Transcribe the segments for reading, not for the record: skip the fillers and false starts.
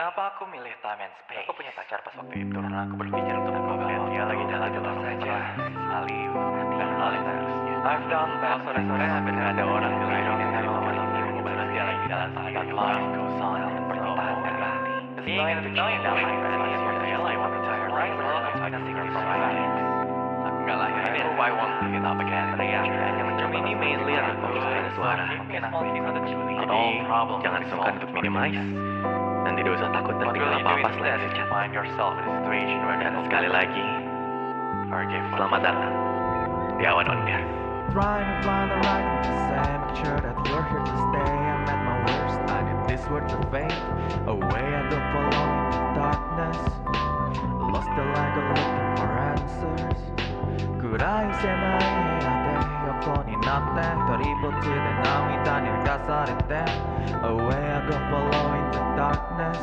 Kenapa aku milih time and space? Aku punya pacar pas waktu itu karena aku berpikir untuk melihat dia lagi jalan saja, salim, dan hal yang harusnya. I've done that. Sore-sore benar ada orang di lain yang nomor ini baru dia lagi jalan saja. Life goes on dan permintaan berganti. Being in a million dollar I want to tire life. I can secret from my mind. Aku nggak lagi. I know I want to get up again. Hanya mencoba ini mainly adalah pengusaha suara. Mungkin aku ini ada Julie. Jadi jangan sungkan untuk minimize. Dan tidak usah takut tertinggal apa-apa selain submit. Dan sekali lagi, selamat datang di Awan on Air. Trying to find the right thing to say, make sure that you're here to stay. I'm at my worst, I need this word to fade away. I don't follow in the darkness, lost the light, go looking for answers. Could I say my head? 横になって一人ぼっちで涙に流されて Away I go following the darkness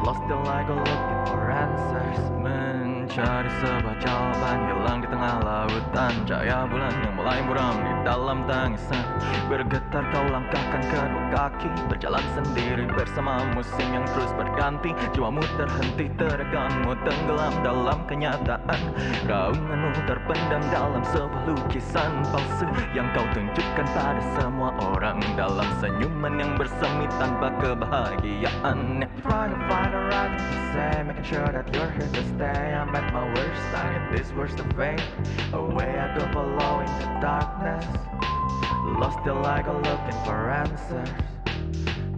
Lost the light go looking for answers Mencari sebuah jawaban hilang di tengah lautan Cahaya bulan yang mulai buram di dalam tangisan Bergetar kau langkahkan kedua kaki Berjalan sendiri bersama musim yang terus berganti Jiwamu terhenti tereganmu tenggelam dalam kenyataan Raunganmu terpendam dalam sebuah lukisan palsu Yang kau tunjukkan pada semua orang Dalam senyuman yang bersemi tanpa kebahagiaan Trying to find the right thing to say Making sure that you're here to stay I'm at my worst, I need this words to fade Away I go following the darkness Lost till I go looking for answers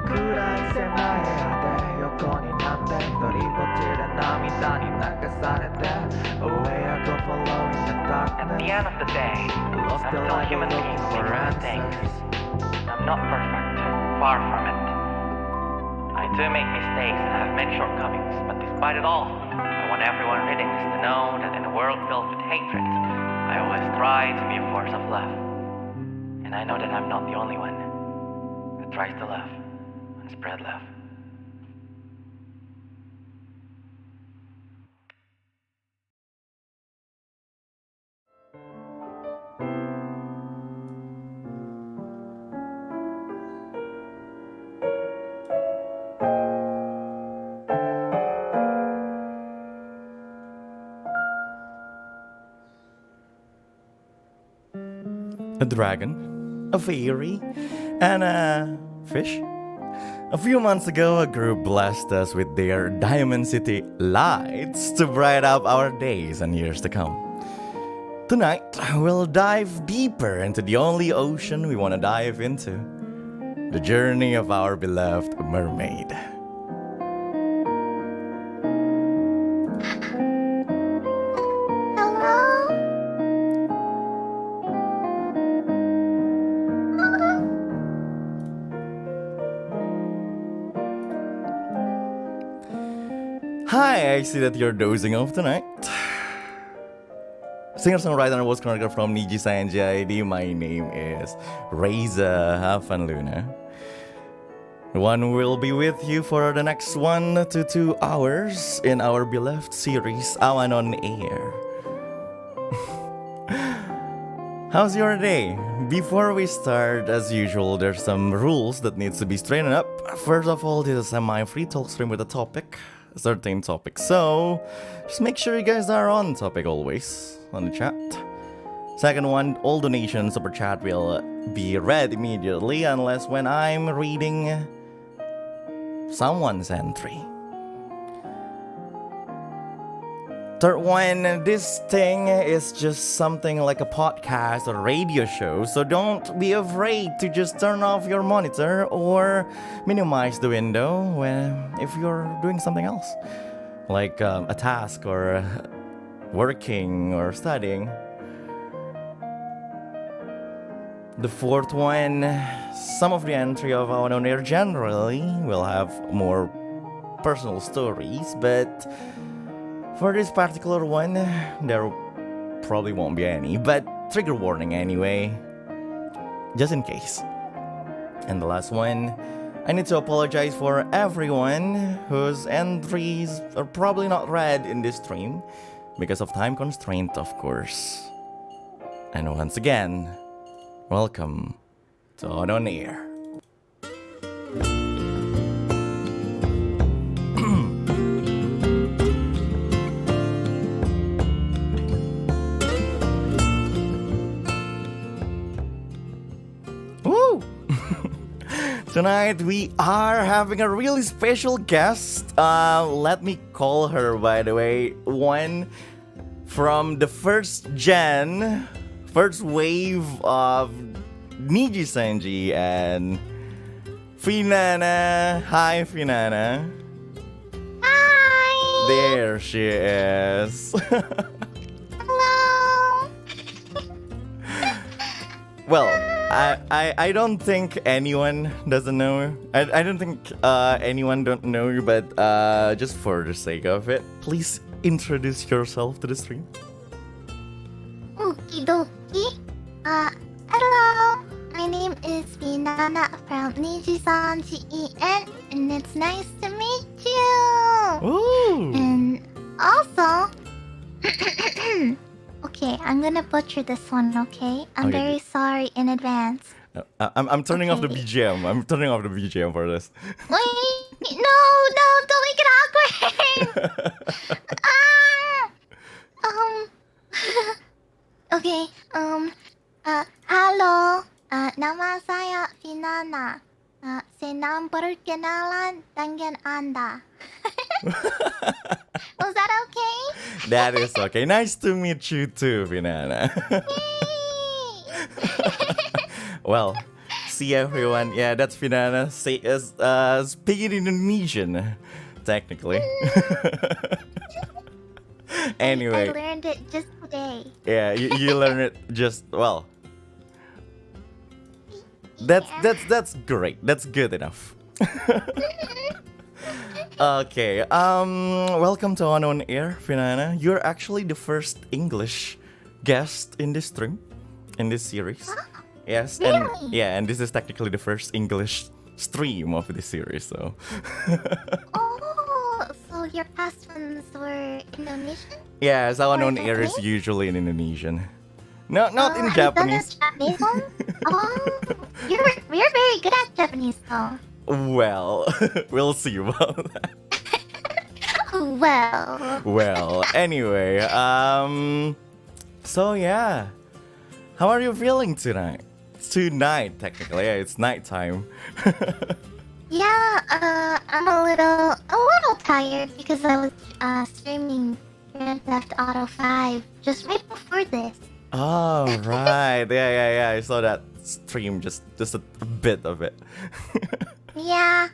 Could I say my head 横になって一人ぼっちで涙に流されて Away I go following the darkness At the end of the day, Lost I'm till still I a go human being looking who for makes mistakes. answers I'm not perfect, far from it. I do make mistakes and have many shortcomings, but despite it all, I want everyone reading this to know that in a world filled with hatred, I always try to be a force of love. And I know that I'm not the only one who tries to love and spread love. A dragon, a fairy, and a fish. A few months ago, a group blessed us with their Diamond City lights to brighten up our days and years to come. Tonight, we'll dive deeper into the only ocean we want to dive into, the journey of our beloved Mermaid. Hi, I see that you're dozing off tonight. Singer-songwriter and voice choreographer from Niji Sanjay. My name is Reza Tamvanluna. The one who will be with you for the next 1 to 2 hours in our beloved series Awan on Air. How's your day? Before we start, as usual, there's some rules that needs to be straightened up. First of all, this is a semi-freetalk stream with a topic. A certain topic, so just make sure you guys are on topic always on the chat. Second one, all donations super chat will be read immediately unless when I'm reading someone's entry. Third one, this thing is just something like a podcast or radio show, so don't be afraid to just turn off your monitor or minimize the window if you're doing something else, like a task or working or studying. The fourth one, some of the entry of Awan on air generally will have more personal stories, but for this particular one, there probably won't be any, but trigger warning anyway, just in case. And the last one, I need to apologize for everyone whose entries are probably not read in this stream because of time constraint, of course. And once again, welcome to On Air. Woo! Tonight we are having a really special guest. Let me call her, by the way, one from the first wave of Niji Sanji and Finana. Hi, Finana. Hi! There she is. Hello! Well, I don't think anyone doesn't know. I don't think anyone don't know you, but just for the sake of it, please introduce yourself to the stream. Okie dokie. Hello! My name is Finana from Niji-sanji EN, and it's nice to meet you! Ooh. And also... Okay, I'm gonna butcher this one, okay? I'm Okay. very sorry in advance. I'm turning off the Okay. BGM. I'm turning off the BGM for this. Wait! No! Don't make it awkward! Ah! Okay, halo, nama saya Finana. Senang berkenalan dengan Anda. Was that okay? That is okay. Nice to meet you too, Finana. Well, see everyone. Yeah, that's Finana. Speaking Indonesian, technically. Anyway. I learned it just today. Yeah, you learn it just well. That's great. That's good enough. Okay. Welcome to On Air, Finana. You're actually the first English guest in this stream, in this series. Yes, and Really? yeah, and this is technically the first English stream of this series. So. Oh, so your past ones were Indonesian? Yeah, so On Or Air is Japanese? usually in Indonesian. No, not in Have you done a Japanese. Japanese one? Oh, you're very good at Japanese though. Well, we'll see about that. Well, Well, anyway, so yeah, how are you feeling tonight? Tonight, technically, yeah, it's nighttime. yeah, I'm a little tired because I was streaming Grand Theft Auto 5 just right before this. Oh, right, yeah, I saw that stream, just a bit of it. Yeah,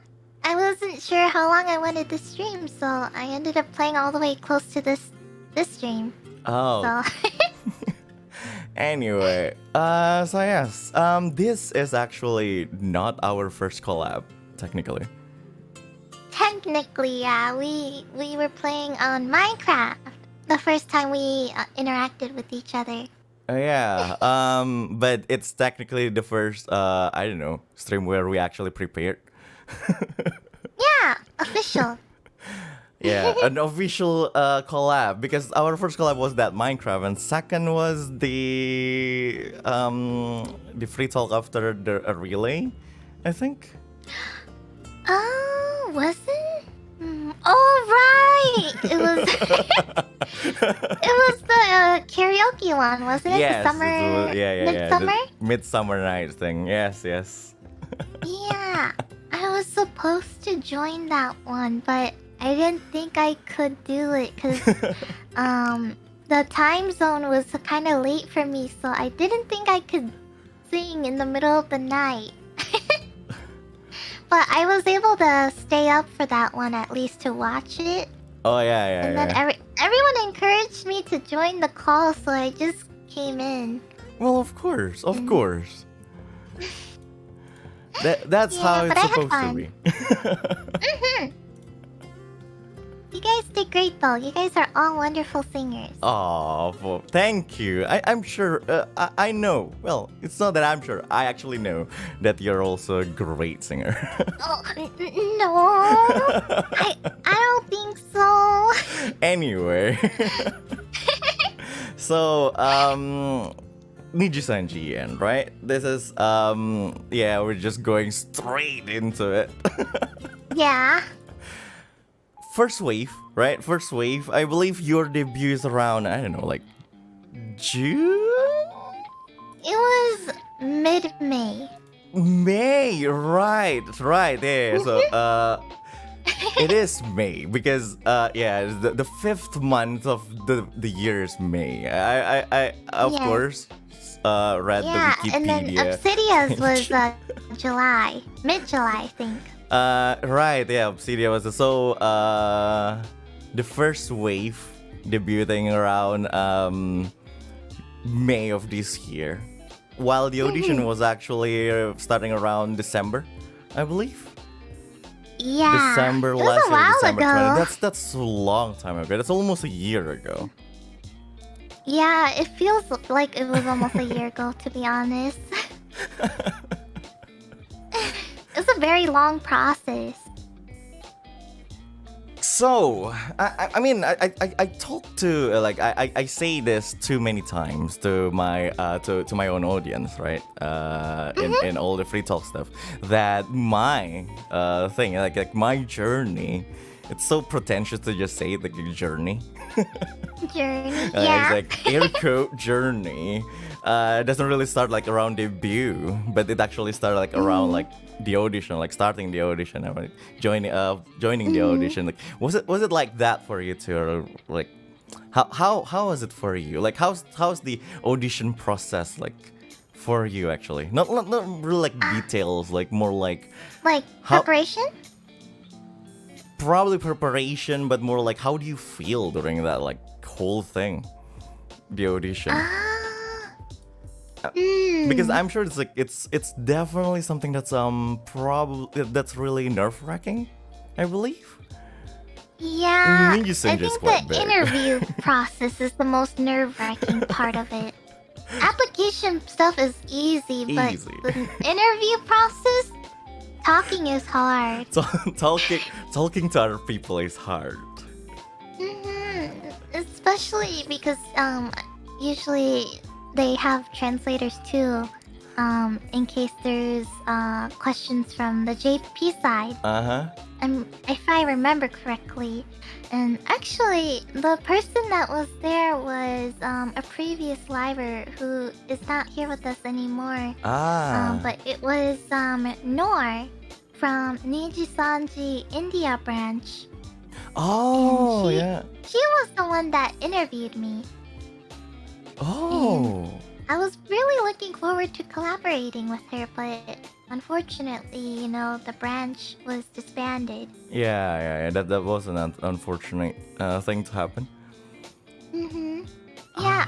I wasn't sure how long I wanted to stream, so I ended up playing all the way close to this stream. Oh, So anyway, so yes, this is actually not our first collab, technically. technically, yeah, we were playing on Minecraft the first time we interacted with each other. Yeah, but it's technically the first, I don't know, stream where we actually prepared. Yeah, official. Yeah, an official collab, because our first collab was that Minecraft, and second was the free talk after the relay, I think. Oh, was it? Oh, right. It was. It was the karaoke one, wasn't it? Yes, The summer. it was, yeah, Midsummer. the Midsummer Night thing. Yes. Yeah, I was supposed to join that one, but I didn't think I could do it because the time zone was kind of late for me, so I didn't think I could sing in the middle of the night. But I was able to stay up for that one at least to watch it. Oh yeah. And then everyone encouraged me to join the call, so I just came in. Well, of course. That's Yeah, how but it's I had supposed to fun. be. You guys did great though. You guys are all wonderful singers. Oh, well, thank you. I'm sure. I know. Well, it's not that I'm sure. I actually know that you're also a great singer. Oh, no. I don't think so. Anyway, so Nijisanjian, right? This is yeah, we're just going straight into it. Yeah. First wave, right? First wave. I believe your debut is around, I don't know, like June? It was mid-May. May, right, yeah. So it is May because yeah, the fifth month of the year is May. I of Yes. course read Yeah, the and then Wikipedia. Obsidia's was July. Mid-July, I think. Right, yeah, Obsidia was so the first wave debuting around May of this year, while the audition was actually starting around December, I believe. Yeah. December it was last a year, while December ago. 20. That's a long time ago. That's almost a year ago. Yeah, it feels like it was almost a year ago, to be honest. It's a very long process. So, I mean, I talk to like I say this too many times to my own audience, right? In all the free talk stuff, that my thing, like my journey, it's so pretentious to just say it, like a journey. Journey. It's Yeah. like air quote journey. Doesn't really start like around debut, but it actually started like around like the audition, like starting the audition, and like joining the audition. Like was it like that for you too, or like how was it for you? Like how's the audition process like for you actually? Not really like details, like more like Like How- preparation? probably preparation, but more like how do you feel during that like whole thing, the audition? Because I'm sure it's like it's definitely something that's probably that's really nerve wracking, I believe. Yeah. Ninja I Senju is think quite the big. interview process is the most nerve-wracking part of it. Application stuff is easy, but Easy. the interview process, talking is hard. So talking to other people is hard. Especially because usually they have translators too, in case there's questions from the JP side. If I remember correctly. And actually, the person that was there was a previous liver who is not here with us anymore. But it was Noor from Niji Sanji India branch. Oh and yeah. She was the one that interviewed me. Oh. I was really looking forward to collaborating with her, but unfortunately, you know, the branch was disbanded. Yeah. That was an unfortunate thing to happen. Yeah,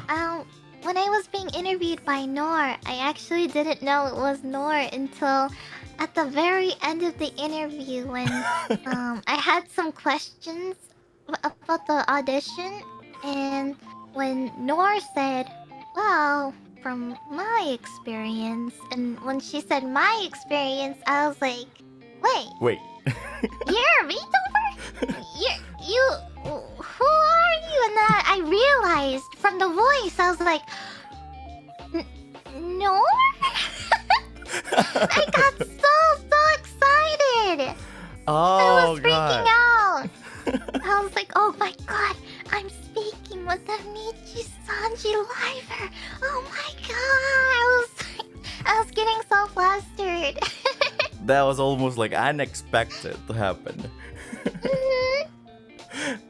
when I was being interviewed by Noor, I actually didn't know it was Noor until at the very end of the interview when I had some questions about the audition, and when Noor said, well, from my experience, and when she said my experience, I was like, wait, you're a VTuber? You, who are you? And then I realized from the voice, I was like, no? I got so excited. I Oh was freaking god. out. I was like, oh my god, I'm speaking with the Nichi Sanji liver. Oh my god. I was getting so flustered. That was almost like unexpected to happen.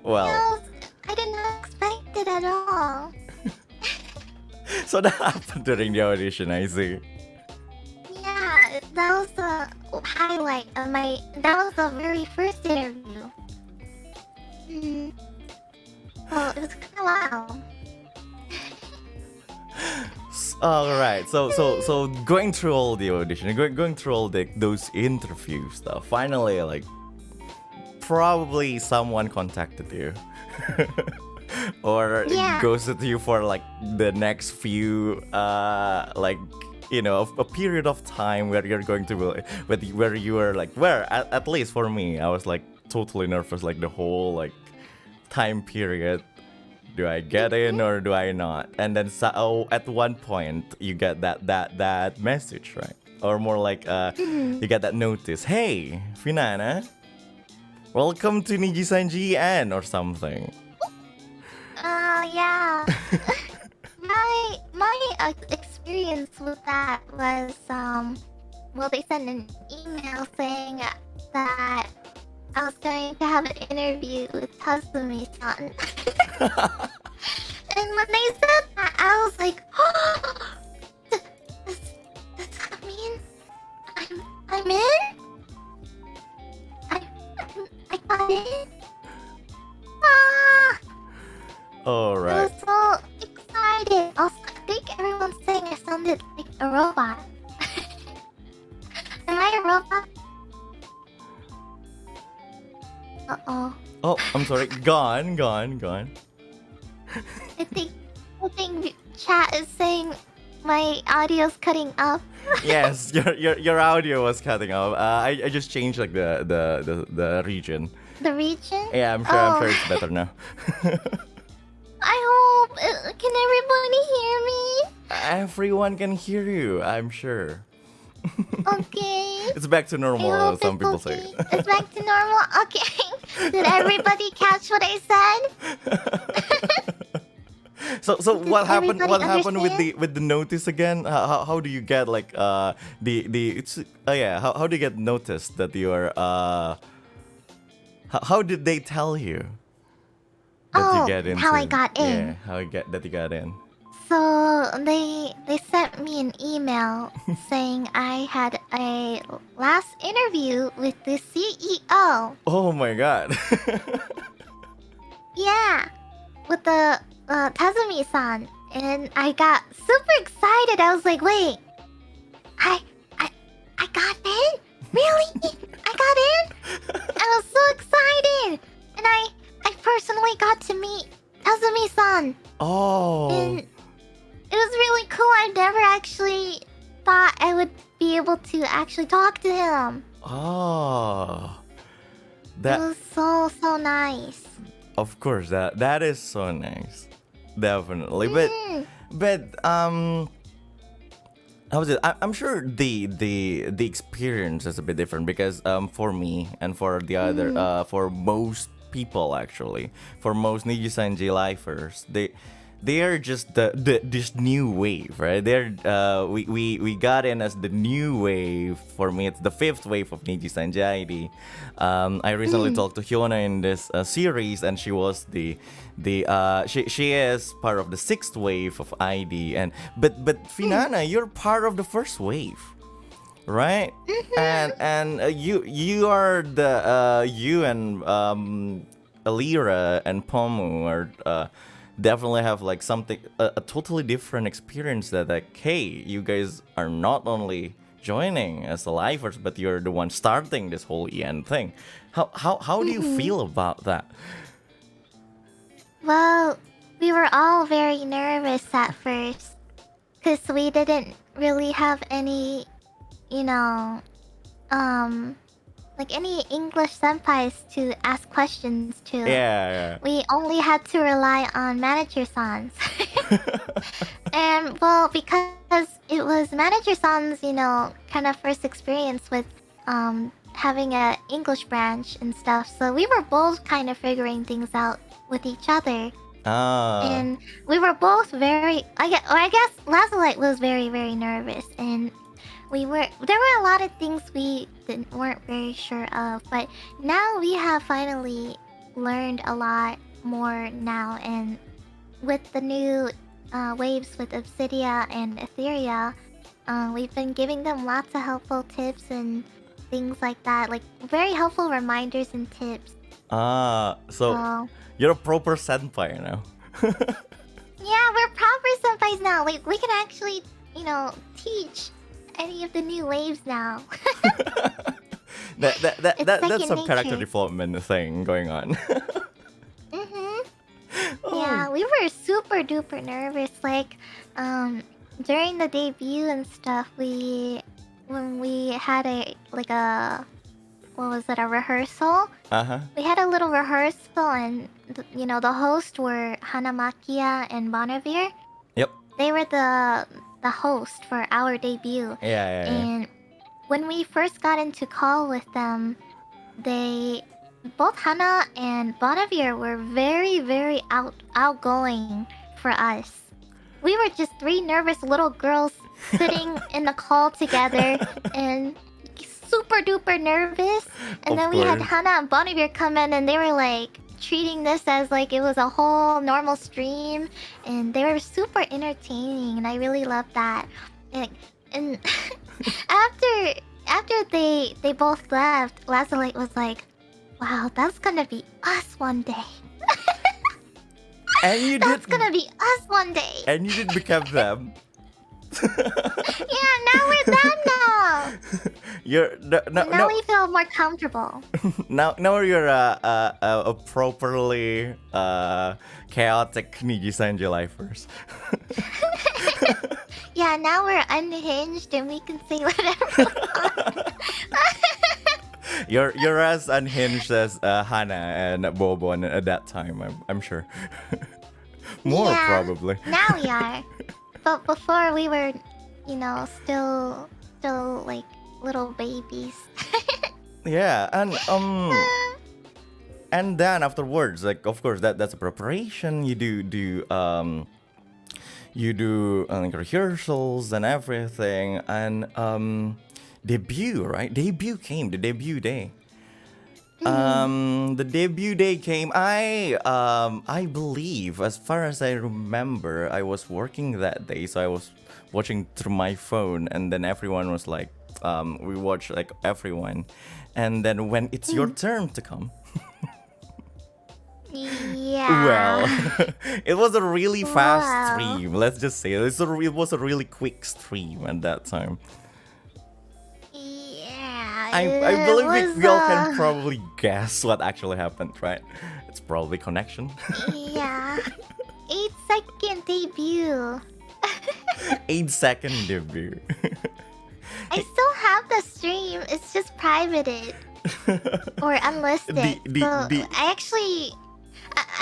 Well, I didn't expect it at all. so that happened during the audition, I see. Yeah, that was the highlight of that was the very first interview. Well, it was kind of wild. All right. So going through all the audition, going through all those interview stuff. Finally, like probably someone contacted you. Or Yeah. ghosted you for like the next few like a period of time where you're going to where you were like at least for me I was like totally nervous like the whole like time period. Do I get in or do I not? And then at one point you get that message, right? Or more like you get that notice. Hey, Finana, welcome to Nijisanjian or something. Yeah. my experience with that was well, they sent an email saying that I was going to have an interview with Tatsumi-san. And when they said that, I was like, does that mean I'm in? I got in? Ah! All I right. was so excited. Also, I think everyone's saying I sounded like a robot. Am I a robot? Uh-oh. Oh, I'm sorry. Gone. I think chat is saying my audio's cutting up. Yes, your audio was cutting off. I just changed like the region. The region? Yeah, I'm sure it's better now. I hope. Can everybody hear me? Everyone can hear you, I'm sure. Okay. It's back to I normal, hope some it's people okay. say. It's back to normal? Okay. Did everybody catch what I said? So what happened? everybody What happened understand? with the notice again? How do you get like the it's how do you get noticed that you are how did they tell you that you get into how I got in. Yeah, how you got in. So they sent me an email saying I had a last interview with the CEO. Oh my god. Yeah, with the Tazumi-san, and I got super excited. I was like, wait, I got in? Really? I got in? I was so excited, and I personally got to meet Tazumi-san, Oh. and it was really cool. I never actually thought I would be able to actually talk to him. Oh. It That was so nice. of course that is so nice. Definitely. Mm. But how was it? I'm sure the experience is a bit different because for me and for the other for most people actually, for most Nijisanji lifers, they are just this new wave, right? They're we got in as the new wave. For me, it's the fifth wave of Nijisanji ID. I recently talked to Hyuna in this series, and she was she is part of the sixth wave of ID. And but Finana, you're part of the first wave, right? And you are the you and Alira and Pomu are definitely have like something a totally different experience that like, hey, you guys are not only joining as the lifers, but you're the one starting this whole EN thing. How do you feel about that? Well, we were all very nervous at first because we didn't really have any, you know, like any English senpais to ask questions to. Yeah. We only had to rely on manager-sans. And well, because it was manager-sans, kind of first experience with having a English branch and stuff, so we were both kind of figuring things out with each other. And we were both very, I guess Lazulite was very, very nervous, and there were a lot of things we weren't very sure of, but now we have finally learned a lot more now, and with the new waves with Obsidia and Etheria, we've been giving them lots of helpful tips and things like that, like very helpful reminders and tips. So you're a proper senpai now. Yeah, we're proper senpais now. Like we can actually, teach any of the new waves now. It's That's second some character nature. development thing going on. Mhm. Oh. Yeah, we were super duper nervous. Like, during the debut and stuff, when we had a what was it, a rehearsal? Uh-huh. We had a little rehearsal, and the hosts were Hanamakia and Bonavir. Yep. They were the host for our debut. Yeah. And when we first got into call with them, both Hana and Bonavir were very, very outgoing for us. We were just three nervous little girls sitting in the call together and super duper nervous. And Of then we had course. Hana and Bonavir come in, and they were like treating this as like it was a whole normal stream, and they were super entertaining, and I really loved that. And after they both left, Lazulite was like, "Wow, that's gonna be us one day. And you That's did. gonna be us one day." And you did become them. Yeah, now we're them now. You're no, Now we feel more comfortable. now you're a properly chaotic Niji Sanji lifers. Yeah, now we're unhinged and we can say whatever we want. You're as unhinged as Hana and Bobo at that time. I'm sure. More Yeah, probably. Now we are. But before we were, still like little babies. Yeah, and then afterwards, like of course that's a preparation. You do like rehearsals and everything, and debut, right? Debut came, the debut day. The debut day came. I believe, as far as I remember, I was working that day, so I was watching through my phone, and then everyone was like, we watched like everyone, and then when it's your turn to come, Yeah. well, it was a really fast Wow. stream. Let's just say it was a really quick stream at that time. Yeah. I it believe was, we all can probably guess what actually happened, right? It's probably connection. Yeah. 8-second debut. 8-second debut. I still have the stream. It's just privated or unlisted.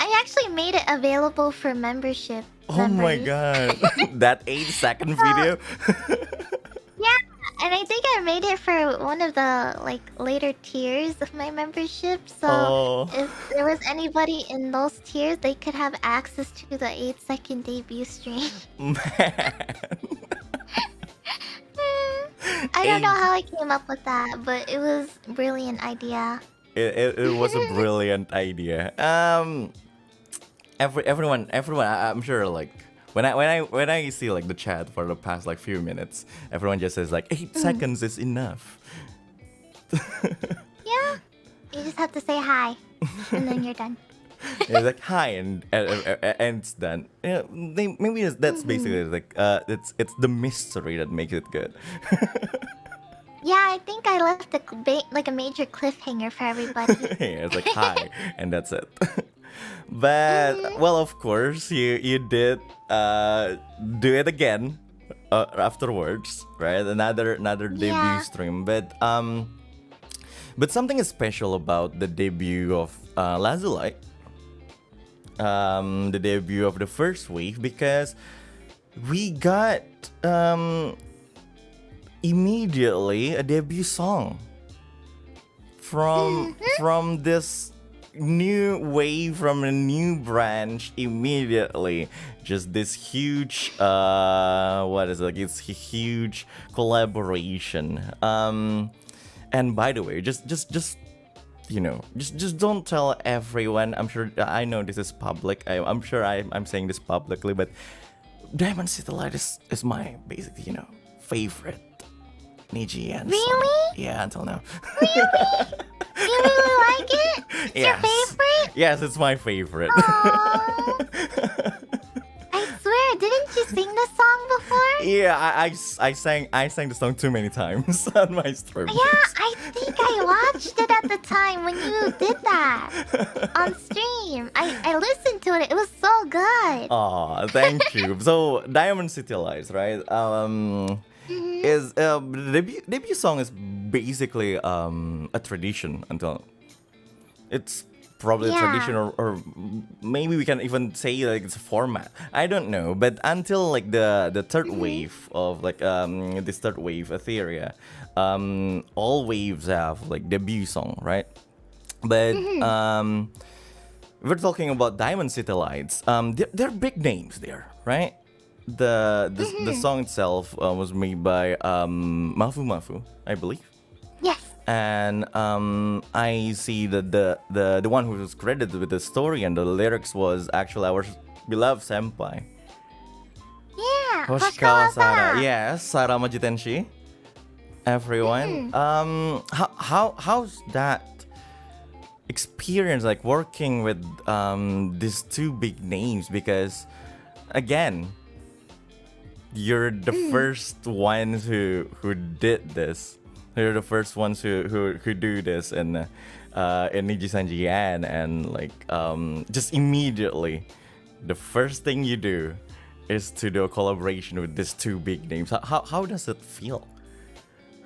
I actually made it available for membership. Oh my members. god. That 8-second video. Yeah, and I think I made it for one of the later tiers of my membership. So Oh. if there was anybody in those tiers, they could have access to the 8-second debut stream. Man. I don't know how I came up with that, but it was a brilliant idea. It was a brilliant idea. Everyone, I'm sure like when I see like the chat for the past like few minutes, everyone just says like 8 seconds is enough. Yeah, you just have to say hi, and then you're done. It's like hi and it's done. Yeah, maybe that's basically like it's the mystery that makes it good. Yeah, I think I left a major cliffhanger for everybody. Yeah, it's like hi and that's it. But well, of course you did do it again afterwards, right? Another debut Yeah. stream, but something is special about the debut of Lazulite. The debut of the first wave, because we got immediately a debut song from this new wave, from a new branch. Immediately just this huge it's a huge collaboration. And by the way, just don't tell everyone. I'm sure, I know this is public. I'm sure I'm saying this publicly, but Diamond City Light is my basic, favorite Niji and Really? yeah, until now. You really like it? It's your favorite? Yes, it's my favorite. Aww. I Yeah, I sang the song too many times on my stream. Yeah, I think I watched it at the time when you did that on stream. I listened to it. It was so good. Aw, thank you. So Diamond City Lights, right? Is the debut song is basically a tradition until it's probably a Yeah. tradition or maybe we can even say like it's a format. I don't know, but until like the third wave of like this third wave Etheria, all waves have like debut song, right? But we're talking about Diamond City Lights. They're big names there, right? The song itself was made by Mafu, I believe. Yes. And I see that the one who was credited with the story and the lyrics was actually our beloved senpai. Yeah. Hoshikawa Sara. Hoshikawa-san. Yes, Sara Majitenshi. Everyone. How's that experience like working with these two big names? Because again, you're the first ones who did this. You're the first ones who do this in Niji-san and like just immediately the first thing you do is to do a collaboration with these two big names. How does it feel?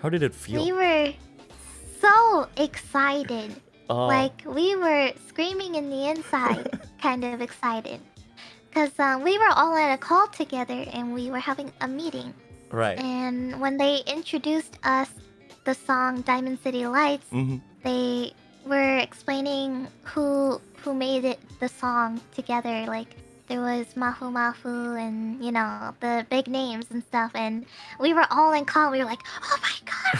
How did it feel? We were so excited. Oh. Like we were screaming in the inside, kind of excited. Because we were all at a call together and we were having a meeting. Right. And when they introduced us the song Diamond City Lights, they were explaining who made it the song together. Like there was Mafu and you know the big names and stuff. And we were all in call. We were like, oh my god.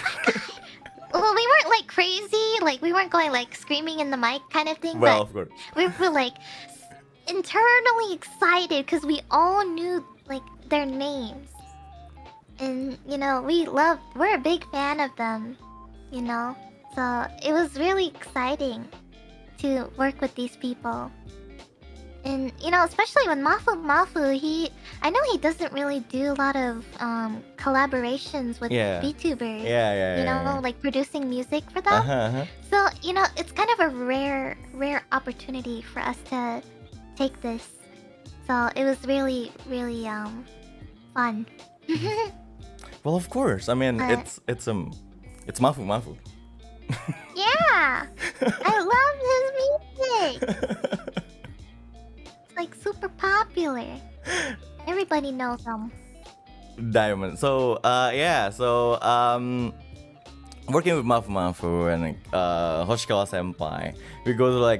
Well, we weren't like crazy. Like we weren't going like screaming in the mic kind of thing. Well, but of course. we were like internally excited because we all knew like their names. And you know, we're a big fan of them, you know? So it was really exciting to work with these people. And you know, especially when Mafu, I know he doesn't really do a lot of collaborations with Yeah. VTubers. Yeah. You know, like producing music for them. So, you know, it's kind of a rare opportunity for us to take this. So it was really fun. Well, of course. I mean, it's Mafu. Yeah, I love his music. It's like super popular. Everybody knows him. Diamond. So working with Mafu and Hoshikawa senpai, we go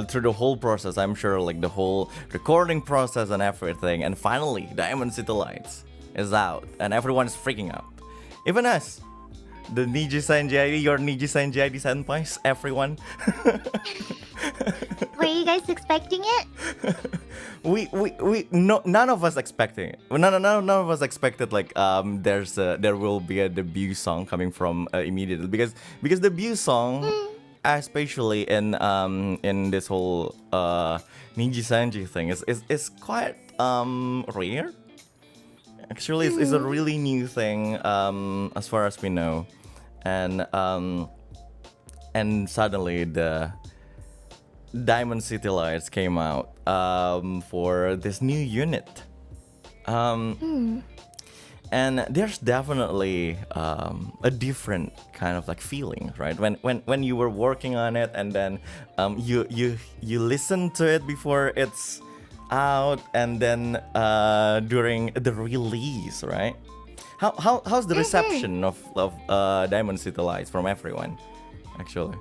through the whole process. I'm sure like the whole recording process and everything, and finally Diamond City Lights is out and everyone's freaking out, even us, the Niji-san JID, your Niji-san JID senpais, everyone. Were you guys expecting it? None of us expecting it. None of us expected like there will be a debut song coming from immediately because debut song, especially in this whole Niji-sanji thing is quite rare. Actually, it's a really new thing as far as we know, and suddenly the Diamond City Lights came out for this new unit. And there's definitely a different kind of like feeling, right? When you were working on it and then you listen to it before it's out and then during the release, right? How's the reception of Diamond City Lights from everyone, actually?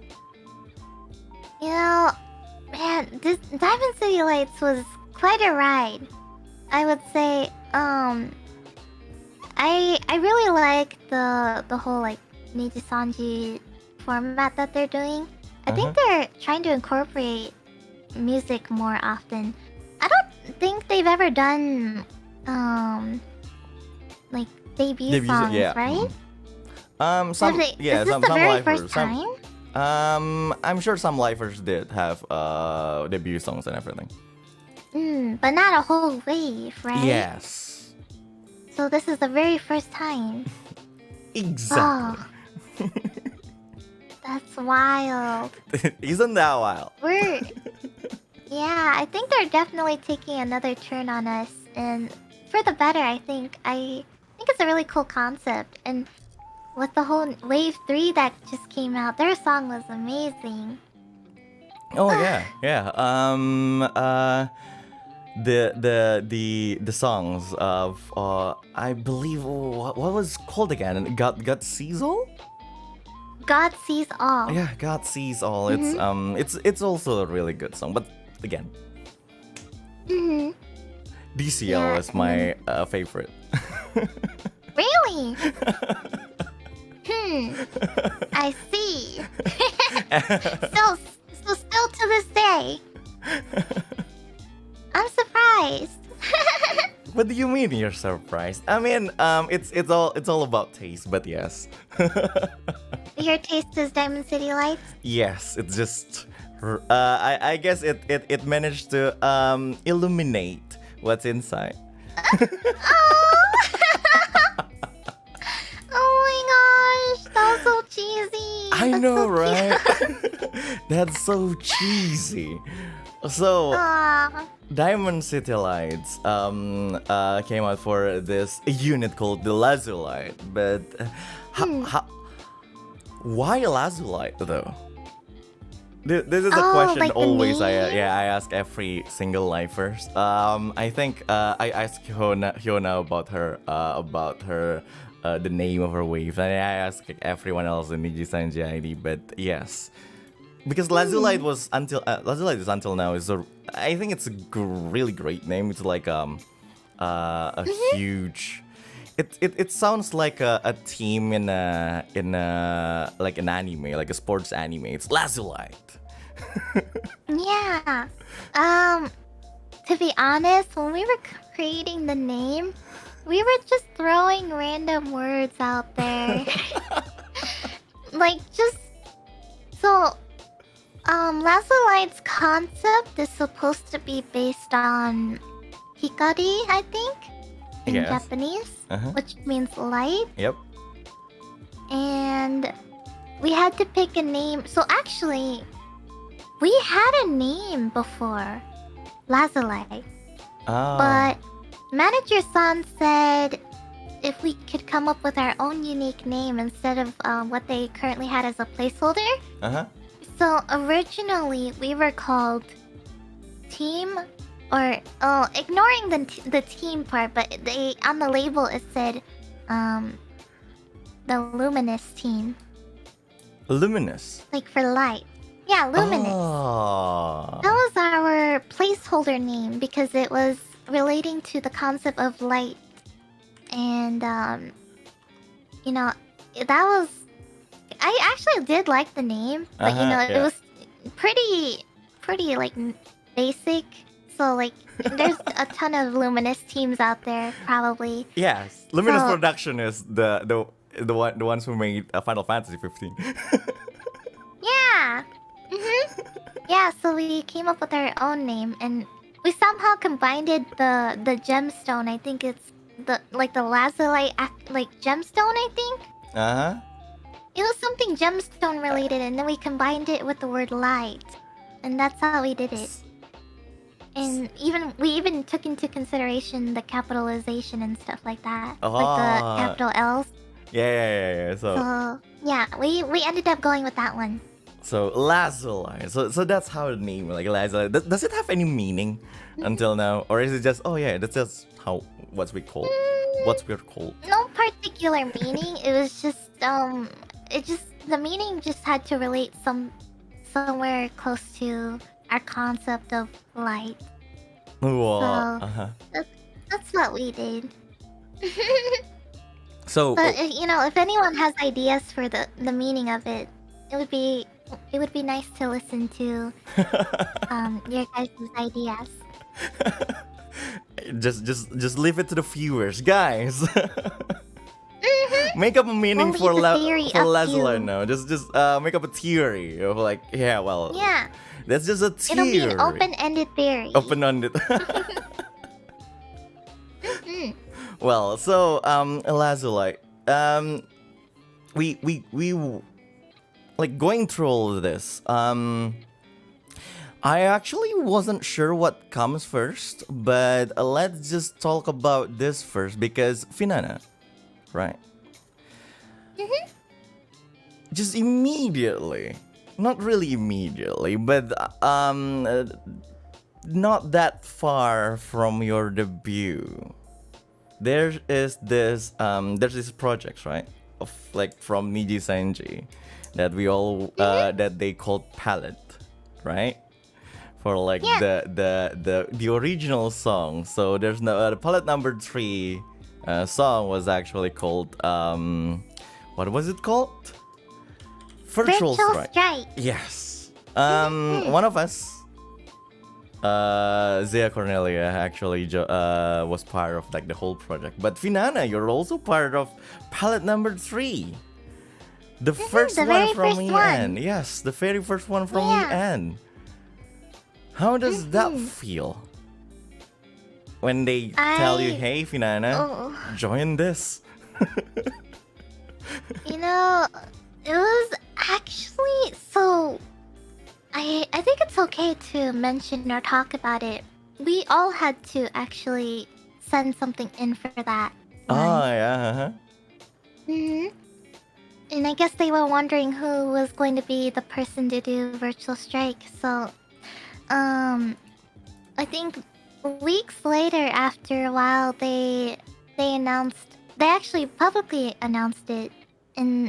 You know, man, this Diamond City Lights was quite a ride. I would say, I really like the whole like Niji-sanji format that they're doing. I think they're trying to incorporate music more often. I don't think they've ever done like debut songs, right? Some Is this some the very lifers, first time? I'm sure some lifers did have debut songs and everything. But not a whole wave, right? Yes. So this is the very first time. Exactly. Oh, that's wild. Isn't that wild? Yeah, I think they're definitely taking another turn on us, and for the better. I think it's a really cool concept, and with the whole Wave 3 that just came out, their song was amazing. Oh yeah, yeah. The songs of I believe what was called again? God sees all. God sees all. Yeah, God sees all. It's also a really good song, but again, DCL Yeah, is my favorite. Really? I see. Still to this day, I'm surprised. What do you mean you're surprised? I mean, it's all about taste, but yes. Your taste is Diamond City Lights? Yes, it's just I guess it managed to illuminate what's inside. Oh my gosh, that was so cheesy. I That's know, so right? That's so cheesy. So Aw. Diamond City Lights came out for this unit called the Lazulite, but why Lazulite though? This is a question like the always name? I ask every single lifers. I think I asked Hyuna about her the name of her wave, and I asked everyone else in Niji-san GID, but yes. Because Lazulite was Lazulite is until now I think it's a really great name. It's like a huge. It sounds like a team in like an anime, like a sports anime. It's Lazulite. Yeah. To be honest, when we were creating the name, we were just throwing random words out there. Like just so Lazulite's concept is supposed to be based on hikari, I think, in Yes. Japanese, Uh-huh. which means light. Yep. And we had to pick a name. So actually, we had a name before, Lazulite. Oh. But Manager San said if we could come up with our own unique name instead of what they currently had as a placeholder. Uh-huh. So originally we were called Team, or ignoring the team part, but they on the label it said the Luminous Team, Luminous. like for light. Yeah, Luminous. Oh. That was our placeholder name because it was relating to the concept of light, and that was. I actually did like the name, but Yeah. it was pretty like basic. So like, there's a ton of Luminous teams out there, probably. Yes, Luminous So- Production is the ones who made Final Fantasy 15. Yeah. Yeah. So we came up with our own name, and we somehow combined the gemstone. I think it's the lazulite like gemstone. I think Uh-huh. it was something gemstone related, and then we combined it with the word light, and that's how we did it. And we even took into consideration the capitalization and stuff like that, like the Ah. capital L's. Yeah. So yeah, we ended up going with that one. So Lazulite. So that's how the name, like Lazulite. Does it have any meaning until now, or is it just that's just what we're called? No particular meaning. It was just the meaning just had to relate somewhere close to our concept of light. Whoa. So- Uh-huh. That's what we did. So But if anyone has ideas for the meaning of it, it would be nice to listen to your guys' ideas. just leave it to the viewers, guys. Make up a meaning We'll for leave the theory up to Lazulite you. now. Just make up a theory of like Yeah, that's just a it'll theory. be an open-ended theory. Open-ended. Well, so Lazuli, we like going through all of this. I actually wasn't sure what comes first, but let's just talk about this first because Finana, right? Just immediately, not really immediately, but not that far from your debut. There's this project, right? Of like from Niji Senji that we all that they called Palette, right? For like the original song. So there's no the Palette number 3 song was actually called what was it called? Virtual Strike. Yes. One of us, Zia Cornelia, actually was part of like the whole project. But Finana, you're also part of Palette number 3. The first one from En. Yes, the very first one from En. How does that feel? When they tell you, hey Finana, join this. You know, it was actually so. I think it's okay to mention or talk about it. We all had to actually send something in for that. Oh yeah. And I guess they were wondering who was going to be the person to do Virtual Strike. So, I think weeks later, after a while, they actually publicly announced it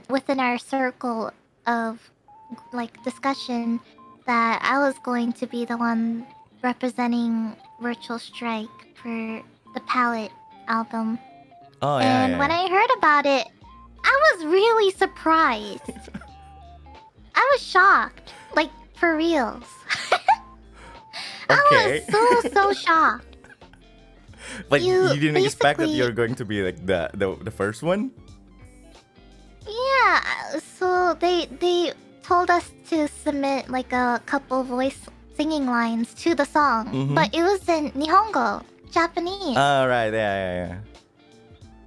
within our circle of like discussion that I was going to be the one representing Virtual Strike for the Palette album. Oh And when I heard about it, I was really surprised. I was shocked, like for reals. Okay. I was so shocked. Like you didn't expect that basically- you're going to be like the first one? Yeah, so they told us to submit like a couple voice singing lines to the song, but it was in Nihongo, Japanese. Oh right, yeah.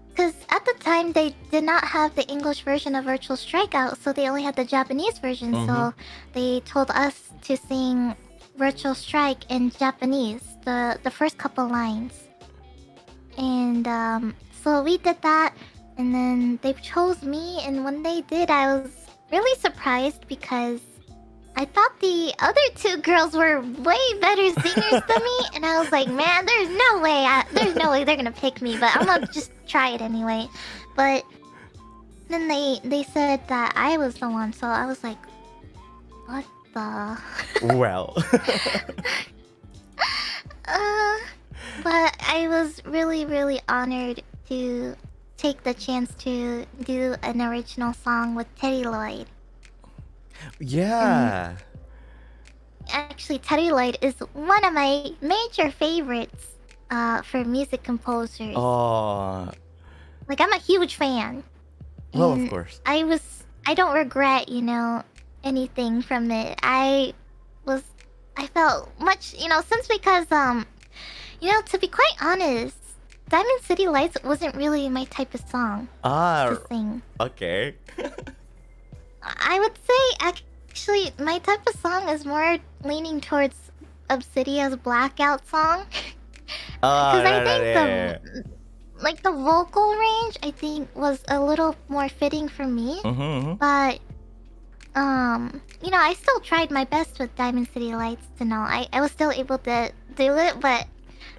Because at the time they did not have the English version of Virtual Strike out, so they only had the Japanese version. So they told us to sing Virtual Strike in Japanese, the first couple lines. And so we did that, and then they chose me. And when they did, I was really surprised because I thought the other 2 girls were way better singers than me, and I was like, man, there's no way they're gonna pick me, but I'm gonna just try it anyway. But then they said that I was the one, so I was like, what the? Well. But I was really, really honored to take the chance to do an original song with Teddy Lloyd. Yeah. Actually, Teddy Lloyd is one of my major favorites for music composers. Oh. Like, I'm a huge fan. Well, And of course. I don't regret, anything from it. I felt much, since because, to be quite honest, Diamond City Lights wasn't really my type of song to sing. Okay. I would say actually my type of song is more leaning towards Obsidia's Blackout song. Because I think the vocal range I think was a little more fitting for me. But I still tried my best with Diamond City Lights and all. I was still able to do it, but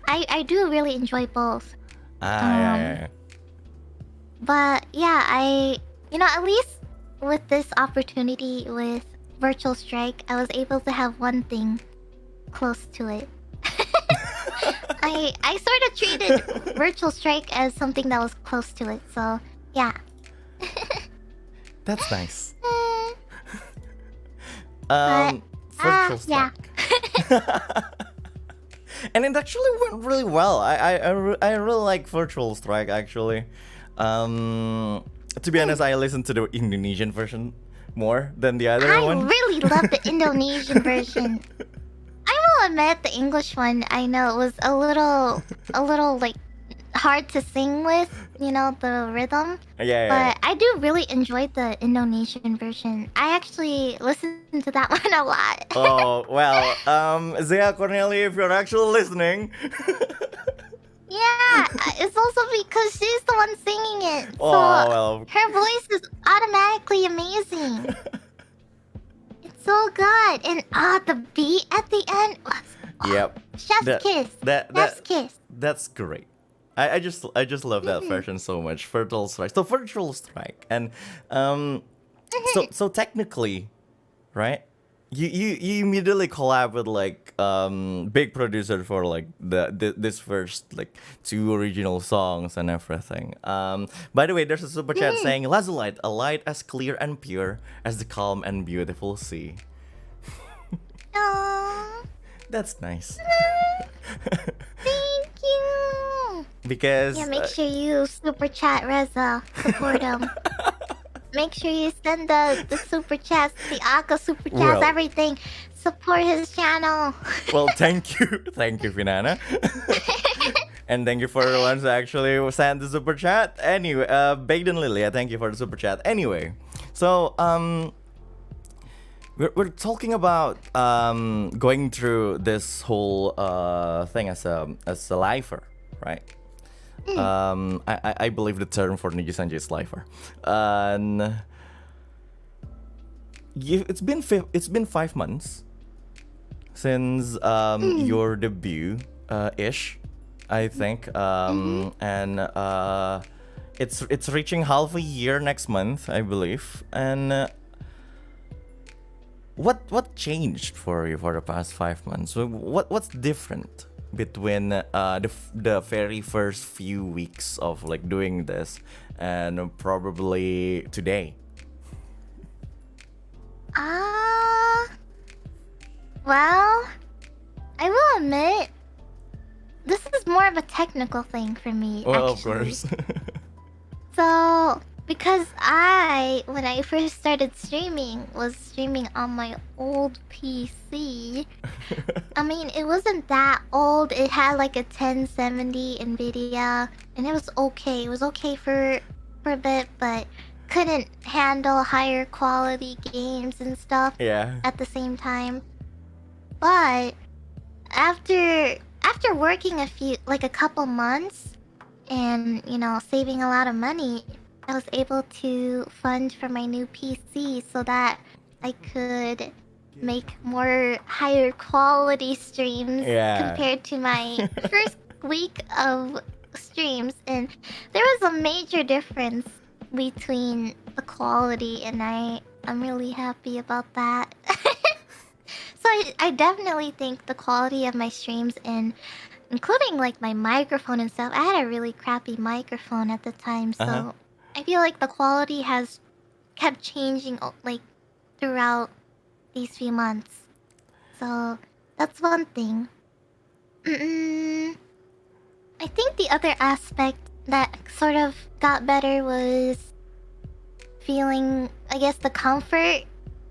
I do really enjoy both. Yeah. But yeah, at least with this opportunity with Virtual Strike, I was able to have one thing close to it. I sort of treated Virtual Strike as something that was close to it, so yeah. That's nice. But, Virtual Strike. And it actually went really well. I really like Virtual Strike actually. To be honest, I listened to the Indonesian version more than the other one. I really love the Indonesian version. I will admit the English one, I know it was a little like hard to sing with, the rhythm. Yeah. But I do really enjoy the Indonesian version. I actually listen to that one a lot. Oh, well, Zia Cornelia, if you're actually listening. Yeah, it's also because she's the one singing it. So Oh, well. her voice is automatically amazing. It's so good. And the beat at the end was Yep. chef's kiss. Chef's kiss. That's great. I just love that version so much. Virtual Strike. So Virtual Strike. And so technically, right? You immediately collab with like big producer for like this first like 2 original songs and everything. By the way, there's a super chat saying Lazulite, a light as clear and pure as the calm and beautiful sea. Aww, That's nice. thank you. Because Yeah, make sure you super chat Reza. Support him. Make sure you send the super chats, the Aka super chats, Well. everything. Support his channel. well, thank you, Finana. And thank you for the ones who actually sent the super chat. Anyway, Baden Lilia, thank you for the super chat. Anyway, so we're talking about going through this whole thing as a lifer, right? I believe the term for Niji Sanjay is lifer. And it's been 5 months since your debut ish, I think. And it's reaching half a year next month, I believe. And what changed for you for the past 5 months? What's different between the very first few weeks of like doing this and probably today? Well, I will admit, this is more of a technical thing for me. Well, actually. of course. So, because when I first started streaming, was streaming on my old PC. I mean, it wasn't that old. It had like a 1070 NVIDIA, and it was okay. It was okay for a bit, but couldn't handle higher quality games and stuff Yeah. at the same time. But after working a couple months and saving a lot of money, I was able to fund for my new PC so that I could make more higher quality streams Yeah. compared to my first week of streams, and there was a major difference between the quality, and I'm really happy about that. So I definitely think the quality of my streams, and including like my microphone and stuff, I had a really crappy microphone at the time, so Uh-huh. I feel like the quality has kept changing like throughout these few months. So that's one thing. I think the other aspect that sort of got better was feeling, I guess, the comfort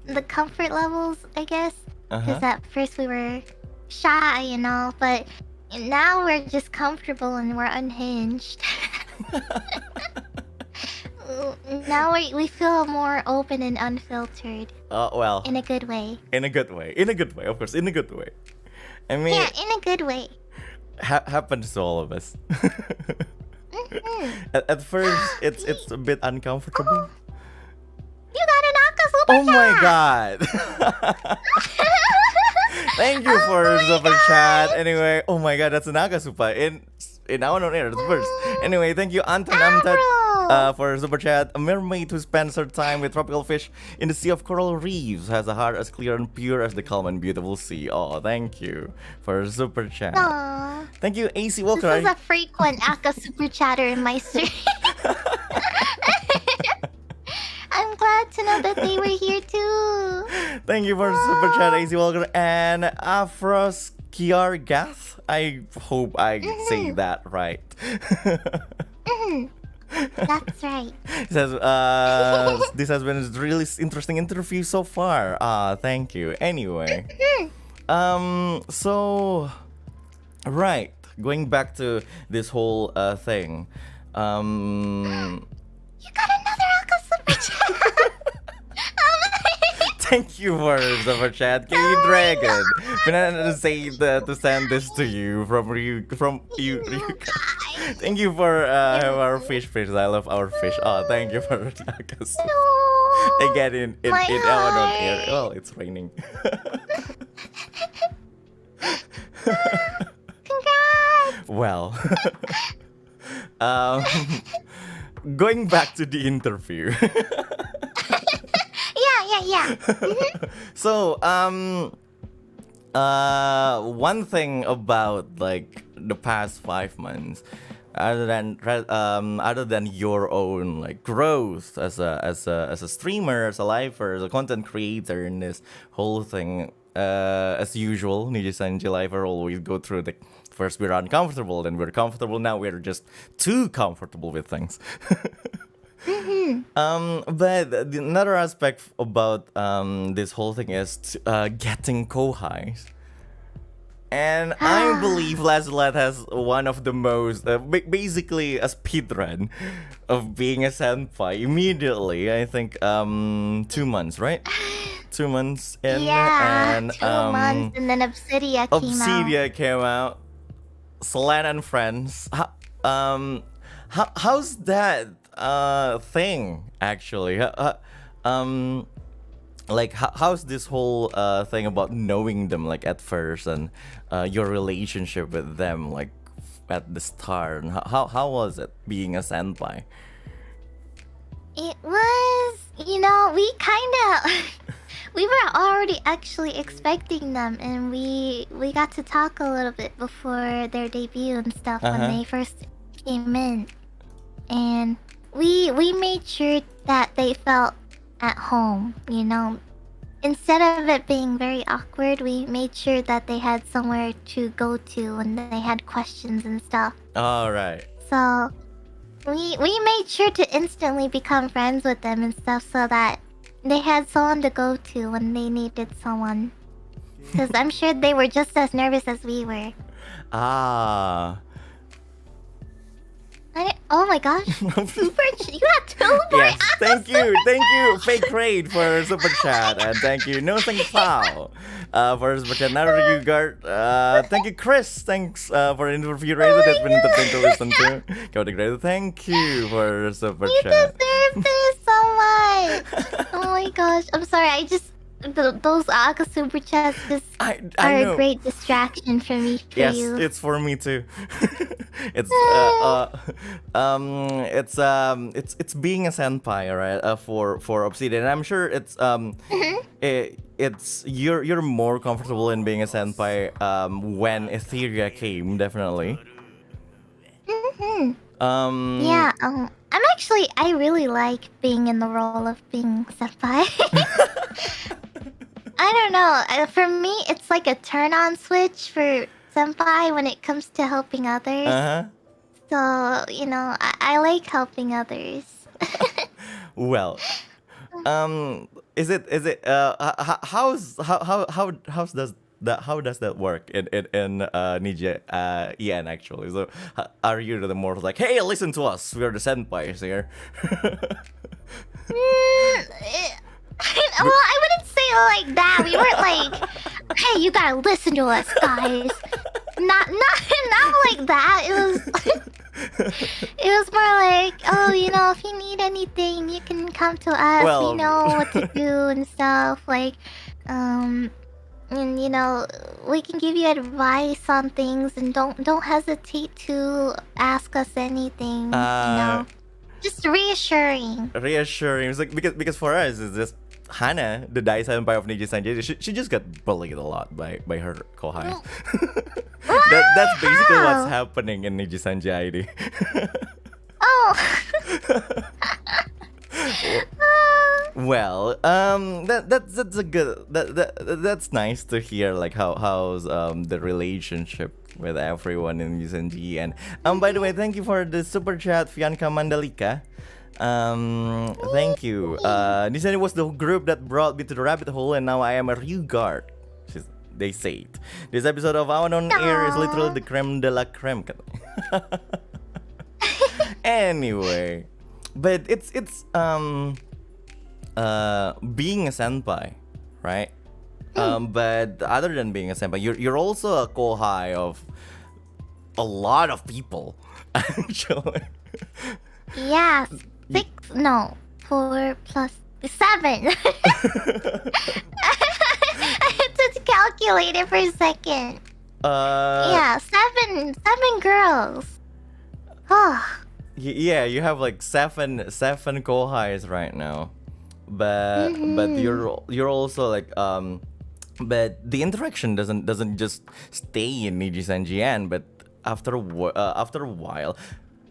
levels, I guess. Because at first we were shy and all, but now we're just comfortable and we're unhinged. Now we feel more open and unfiltered Well, in a good way. in a good way, of course, in a good way. I mean, Yeah, in a good way. happens to all of us. Mhm. At first, it's a bit uncomfortable. You got an Aka super Oh my chat! god! Thank you for Oh the my super God. chat. Anyway, oh my god, that's an Naga super in Awan on air. That's first. Anyway, thank you Anton Amtat for super chat. A mermaid who spends her time with tropical fish in the sea of coral reefs has a heart as clear and pure as the calm and beautiful sea. Oh, thank you for the super chat. Aww. Thank you AC This Walker. is a frequent Aka super chatter in my stream. I'm glad to know that they were here too. Thank you for the super chat, AC Walker and Afros Kiargath. I hope I say that right. That's right. It says, this has been a really interesting interview so far. Thank you. Anyway, so right, going back to this whole thing. You got another Aka super chat. Thank you for super chat, K Dragon. Gonna say to send this to you from you. Thank you for our fish. I love our fish. Oh, thank you for Akas. No. Again in My Awan on heart. air. Well, it's raining. Congrats. Well, um, going back to the interview. Yeah. So, one thing about like the past 5 months, other than your own like growth as a streamer, as a lifer, as a content creator in this whole thing, as usual, Niji-san lifer always go through the first we're uncomfortable, then we're comfortable, now we're just too comfortable with things. But another aspect about this whole thing is getting kohais. And I believe Lazalat has one of the most, basically a speedrun of being a senpai immediately. I think 2 months, right? 2 months in, Yeah. and 2 months, and then Obsidia came out. Selena and Friends. How's that thing actually? Like how's this whole thing about knowing them like at first, and your relationship with them like at the start, and how was it being a senpai? It was, we kind of we were already actually expecting them, and we got to talk a little bit before their debut and stuff when they first came in, and we made sure that they felt at home, Instead of it being very awkward, we made sure that they had somewhere to go to when they had questions and stuff. All right. So we made sure to instantly become friends with them and stuff, so that they had someone to go to when they needed someone. Because I'm sure they were just as nervous as we were. Ah. Oh my gosh. You got 2 more. Yes, thank you, Fake Raid for super chat, and thank you, No Thank Foul for super chat. Now you got thank you, Chris. Thanks for the interview raiser that's been entertaining to listen to. Kepada, great. Thank you for super You chat. deserve this so much. Oh my gosh. I'm sorry. Those Aka super chats just I are know. a great distraction for me. Yes, you. it's for me too. It's it's being a senpai, right? For Obsidian, and I'm sure it's it's you're more comfortable in being a senpai when Etheria came, definitely. Yeah. I really like being in the role of being senpai. I don't know. For me, it's like a turn-on switch for senpai when it comes to helping others. So, I like helping others. Well, is it how does that work in Nije Ian actually? So are you the more like, hey, listen to us, we're the senpais here? Well, I wouldn't say it like that. We weren't like, hey, you gotta listen to us, guys. Not like that. It was more like, oh, if you need anything, you can come to us. Well, we know what to do and stuff. Like, and we can give you advice on things, and don't hesitate to ask us anything. Just reassuring. It's like, because for us it's just Hana, the Dai senpai of Niji Sanjay, she just got bullied a lot by her kohai. That's basically what's happening in Niji Sanjay ID. Oh. Well, that's a good that's nice to hear, like how's the relationship with everyone in USNG. And by the way, thank you for the super chat, Fianca Mandalika. Thank you. This was the group that brought me to the rabbit hole, and now I am a Ryugard. they say it. This episode of Awan on Air is literally the creme de la creme. Anyway, but it's being a senpai, right? But other than being a senpai, you're also a kohai of a lot of people, actually. Yeah, 4 plus 7. I had to calculate it for a second. Yeah, seven girls. Oh. Yeah, you have like seven kohais right now, but you're also like but the interaction doesn't just stay in Niji-san-jian, but after a while.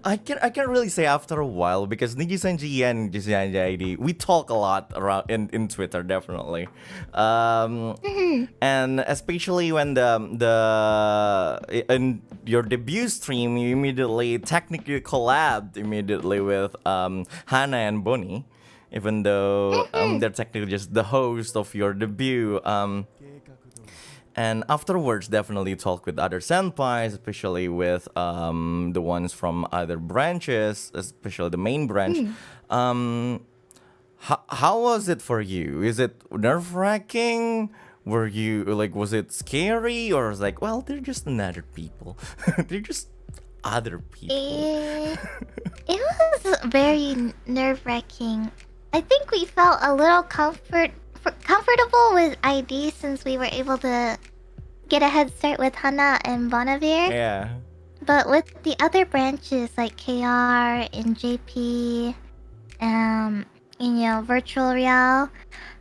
I can't really say after a while, because Niji-san-ji and Niji-san-ji, we talk a lot around in Twitter, definitely. And especially when in your debut stream, you immediately technically collabed immediately with Hana and Bonnie, even though they're technically just the host of your debut. And afterwards, definitely talk with other senpais, especially with the ones from other branches, especially the main branch. How was it for you? Is it nerve-wracking? Were you like, was it scary, or was like, well, they're just another people. They're just other people. It was very nerve-wracking. I think we felt a little comfortable with ID since we were able to get a head start with Hana and Bonavir. Yeah. But with the other branches like KR and JP, Virtual Real,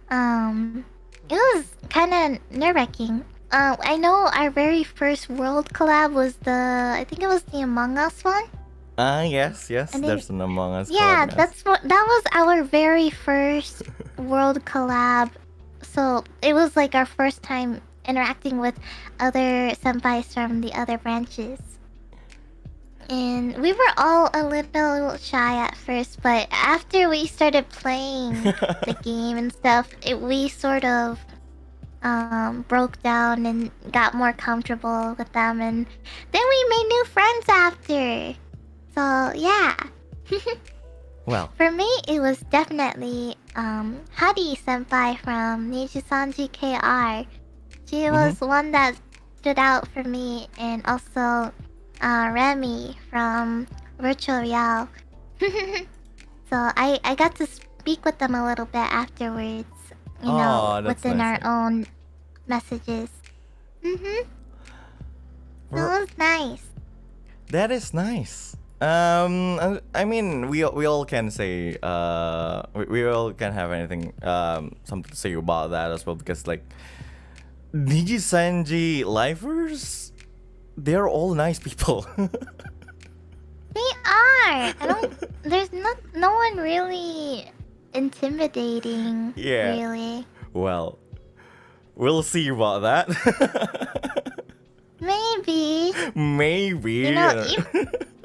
it was kind of nerve-wracking. I know our very first world collab was I think it was the Among Us one. Yes, there's an Among Us. Yeah, collab, that was our very first world collab. So it was like our first time interacting with other senpais from the other branches. And we were all a little shy at first, but after we started playing the game and stuff, we sort of broke down and got more comfortable with them, and then we made new friends after. So yeah. Well, for me, it was definitely Hadi senpai from Nijisanji KR. She was one that stood out for me, and also Remy from Virtual Real. So I got to speak with them a little bit afterwards, within nice. our own messages. That was nice. That is nice. I mean, we all can say we all can have anything something to say about that as well, because like Niji Sanji lifers, they're all nice people. They are. There's no one really intimidating. Yeah. Really. Well, we'll see about that. Maybe.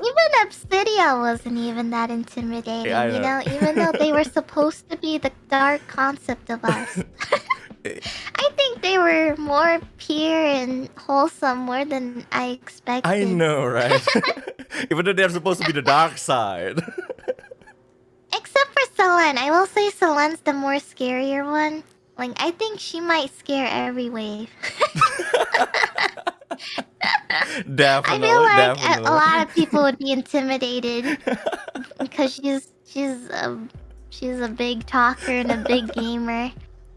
Even Obsidia wasn't even that intimidating, Yeah, even though they were supposed to be the dark concept of us. I think they were more pure and wholesome, more than I expected. I know, right? Even though they're supposed to be the dark side. Except for Selen. I will say Selen's the more scarier one. Like, I think she might scare every wave. Definitely. I feel like a lot of people would be intimidated because she's a big talker and a big gamer.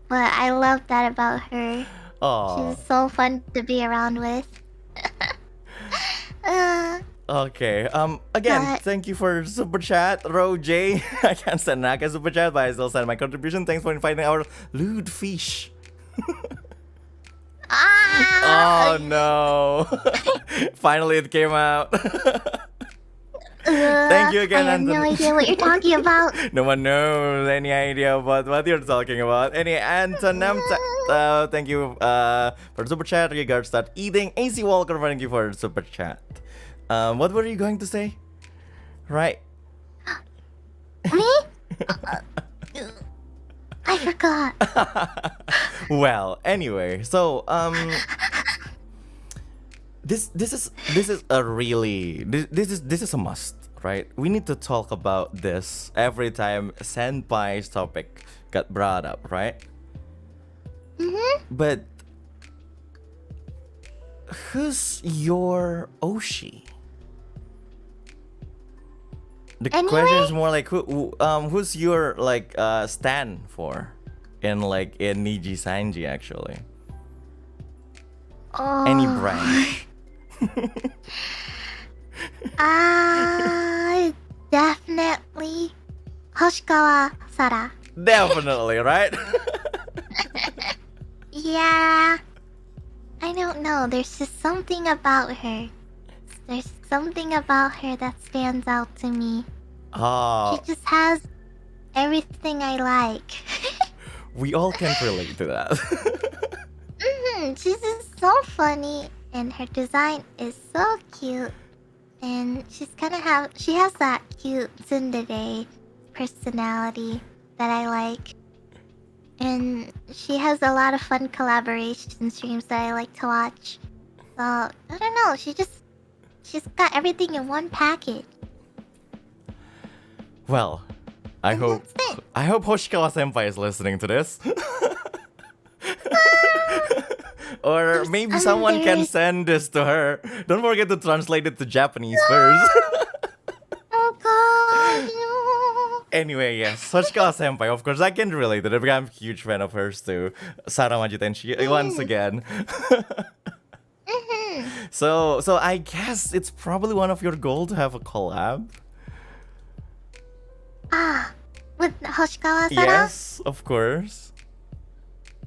But I love that about her. Aww. She's so fun to be around with. Okay. Again, thank you for super chat, Ro J. I can't send Naka super chat, but I still send my contribution. Thanks for inviting our lewd fish. Oh no! Finally, it came out. Thank you again, I have no idea what you're talking about. No one knows any idea about what you're talking about. Anyway, Antonym, thank you for super chat. Regards start eating. AC Walker, thank you for super chat. What were you going to say? Right? Me? I forgot. Well, anyway, so this is a really this is a must, right? We need to talk about this every time senpai's topic got brought up, right? But who's your Oshi? The question is more like who's your like stan for in Niji Sanji actually? Any branch? Definitely Hoshikawa Sara. Definitely, right? Yeah. I don't know. There's just something about her. There's something about her that stands out to me. Oh, She just has everything I like. we all can relate to that. She's just so funny, and her design is so cute. And she has that cute tsundere personality that I like. And she has a lot of fun collaboration streams that I like to watch. So, I don't know, she's got everything in one package. Well, I hope Hoshikawa Senpai is listening to this. Or maybe someone can send this to her. Don't forget to translate it to Japanese first. Oh god, no. Anyway, yes, Hoshikawa Senpai, of course, I can relate to it because I'm a huge fan of hers too. Sara Majitenshi, once again. So I guess it's probably one of your goals to have a collab. With Hoshikawa Sara? Yes, of course.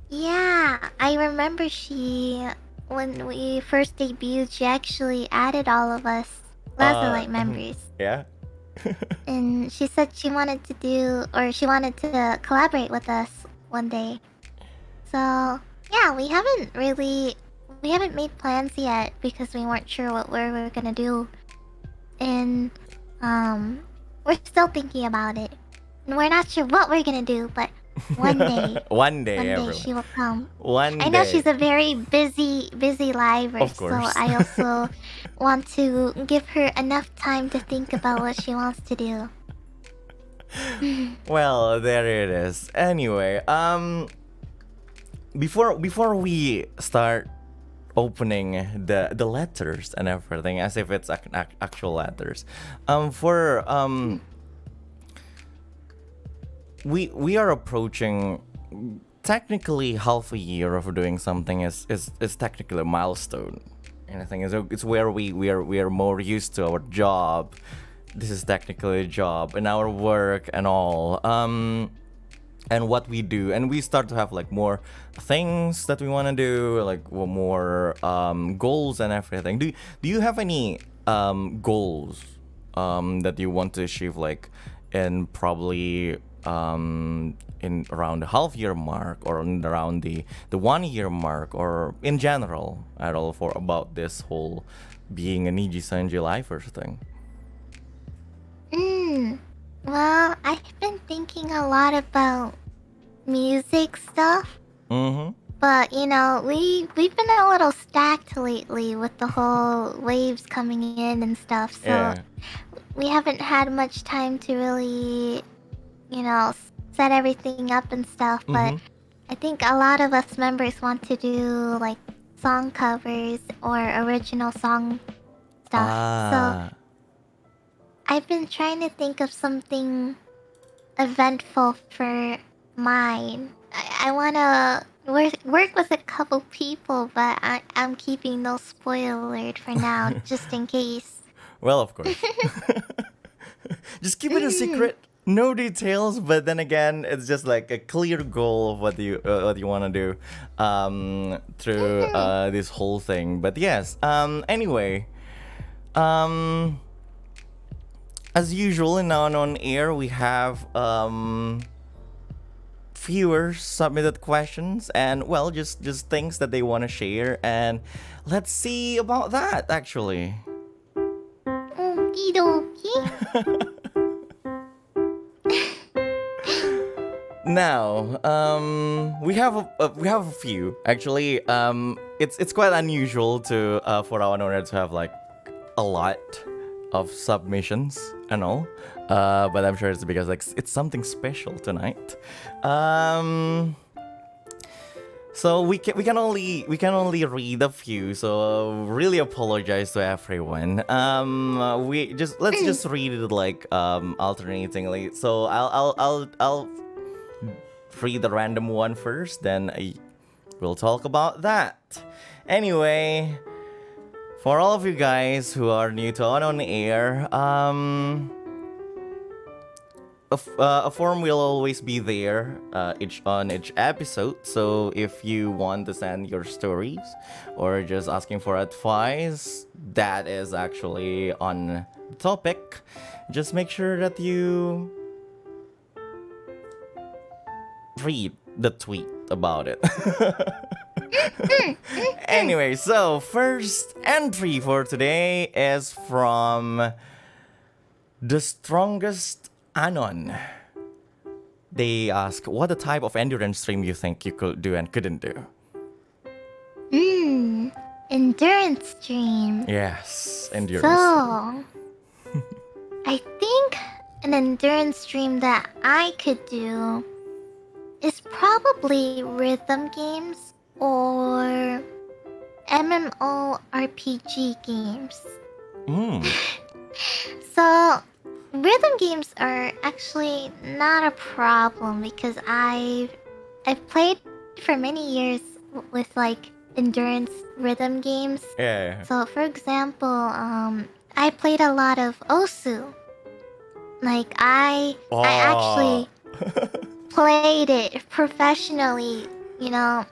Yeah, I remember when we first debuted, she actually added all of us. Lots of like memories. Yeah. And she said she wanted to collaborate with us one day. So yeah, we haven't made plans yet because we weren't sure what we were gonna do. And we're still thinking about it. And we're not sure what we're gonna do, but one day One day, everyone. she will come. One day. I know she's a very busy liver, Of course. so I also want to give her enough time to think about what she wants to do. Well, there it is. Anyway, before we start opening the letters and everything, as if it's actual letters, we are approaching technically half a year of doing something is technically a milestone. And I think it's where we are more used to our job. This is technically a job and our work and all. And what we do, and we start to have like more things that we want to do, like more goals and everything. Do you have any goals that you want to achieve, like in probably in around the half year mark, or around the 1 year mark, or in general at all, for about this whole being a Niji Sanji lifer thing? Well, I've been thinking a lot about music stuff. But you know, we've been a little stacked lately with the whole waves coming in and stuff, so Yeah. we haven't had much time to really, you know, set everything up and stuff. But I think a lot of us members want to do like song covers or original song stuff. So I've been trying to think of something eventful for mine. I want to work with a couple people, but I'm keeping those spoiled for now, just in case. Well, of course. Just keep it a secret. No details, but then again, it's just like a clear goal of what you want to do through this whole thing. But yes, anyway, as usual in Now and On Air, we have viewers submitted questions and, well, just things that they want to share, and let's see about that actually. Okie dokie. Now, we have a few actually. It's quite unusual to for our owner to have like a lot of submissions and all. But I'm sure it's because like it's something special tonight. So we can only read a few. So really apologize to everyone. Let's just read it like alternatingly. So I'll read the random one first, then we'll talk about that. Anyway, for all of you guys who are new to On Air, a form will always be there each episode. So if you want to send your stories or just asking for advice, that is actually on the topic. Just make sure that you read the tweet about it. Anyway, so first entry for today is from The Strongest Anon. They ask, what the type of endurance stream you think you could do and couldn't do? Endurance stream. Yes, endurance. So, I think an endurance stream that I could do is probably rhythm games or MMORPG games. So, rhythm games are actually not a problem because I've played for many years with like endurance rhythm games. Yeah. So for example, I played a lot of Osu. Like I actually played it professionally, you know.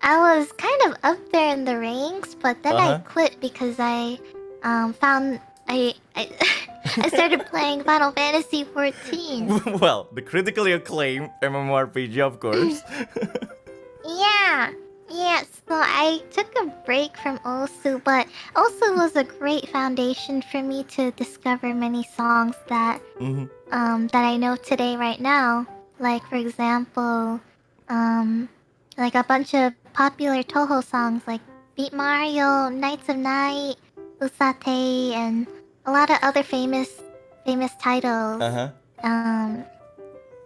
I was kind of up there in the ranks, but then I quit because I found I started playing Final Fantasy 14. Well, the critically acclaimed MMORPG, of course. Yeah, so I took a break from Osu, but Osu was a great foundation for me to discover many songs that that I know today right now. Like for example, like a bunch of popular Toho songs like Beat Mario, Knights of Night, Usate, and a lot of other famous titles.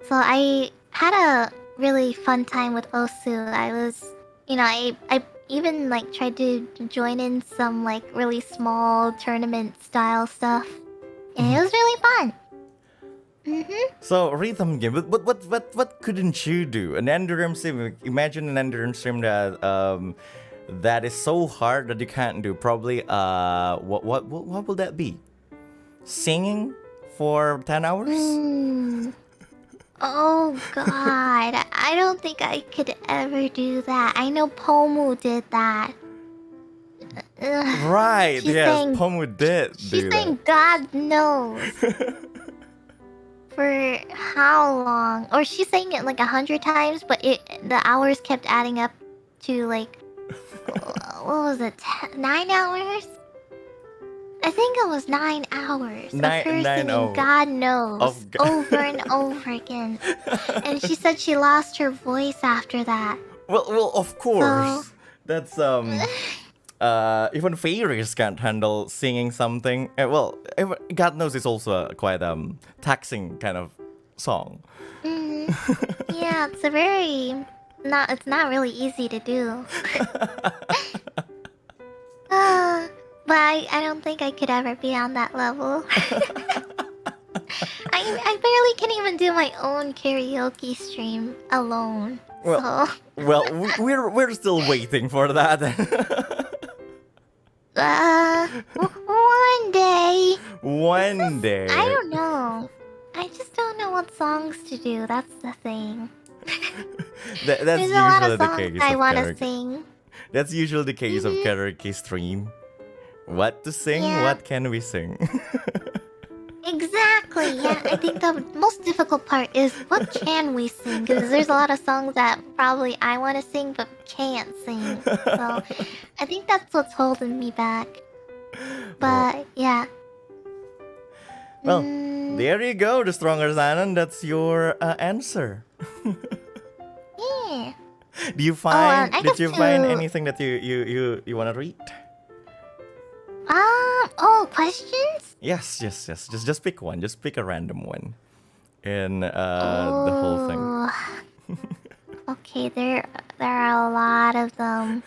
So I had a really fun time with Osu. I was, you know, I even like tried to join in some like really small tournament style stuff, and it was really fun. So rhythm game, but what couldn't you do? An endurance stream. Imagine an endurance stream that that is so hard that you can't do. Probably what will that be? Singing for 10 hours? Oh god, I don't think I could ever do that. I know Pomu did that. Right, She's yes, saying- Pomu did do She's saying God knows. For how long? Or she's saying it like 100 times, but the hours kept adding up to like what was it? 9 hours? I think it was 9 hours of her singing God knows over and over again. And she said she lost her voice after that. Well, of course. That's even fairies can't handle singing something. God knows it's also a quite taxing kind of song. Yeah, it's a very it's not really easy to do. But I don't think I could ever be on that level. I barely can even do my own karaoke stream alone. Well, we're still waiting for that. One day. One day. I don't know. I just don't know what songs to do. That's the thing. That's There's usually a lot of the songs case I of want to karaoke. sing. That's usually the case of karaoke stream. What to sing? Yeah. What can we sing? Exactly. Yeah, I think the most difficult part is what can we sing? Because there's a lot of songs that probably I want to sing but can't sing. So I think that's what's holding me back. But yeah. Well, there you go, the stronger Zanon. That's your answer. Yeah. Do you find? I Did guess you find to- anything that you want to read? Oh, questions? Yes. Just pick one. Just pick a random one, in the whole thing. Oh. Okay, there are a lot of them.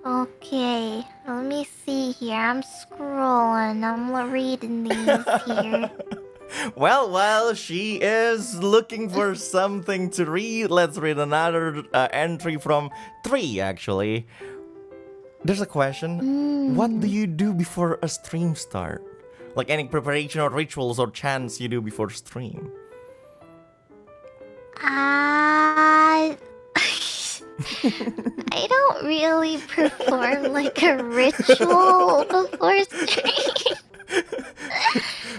Okay, let me see here. I'm scrolling. I'm reading these here. Well, while she is looking for something to read, let's read another entry from 3, actually. There's a question. What do you do before a stream start? Like any preparation or rituals or chants you do before stream? I don't really perform like a ritual before stream.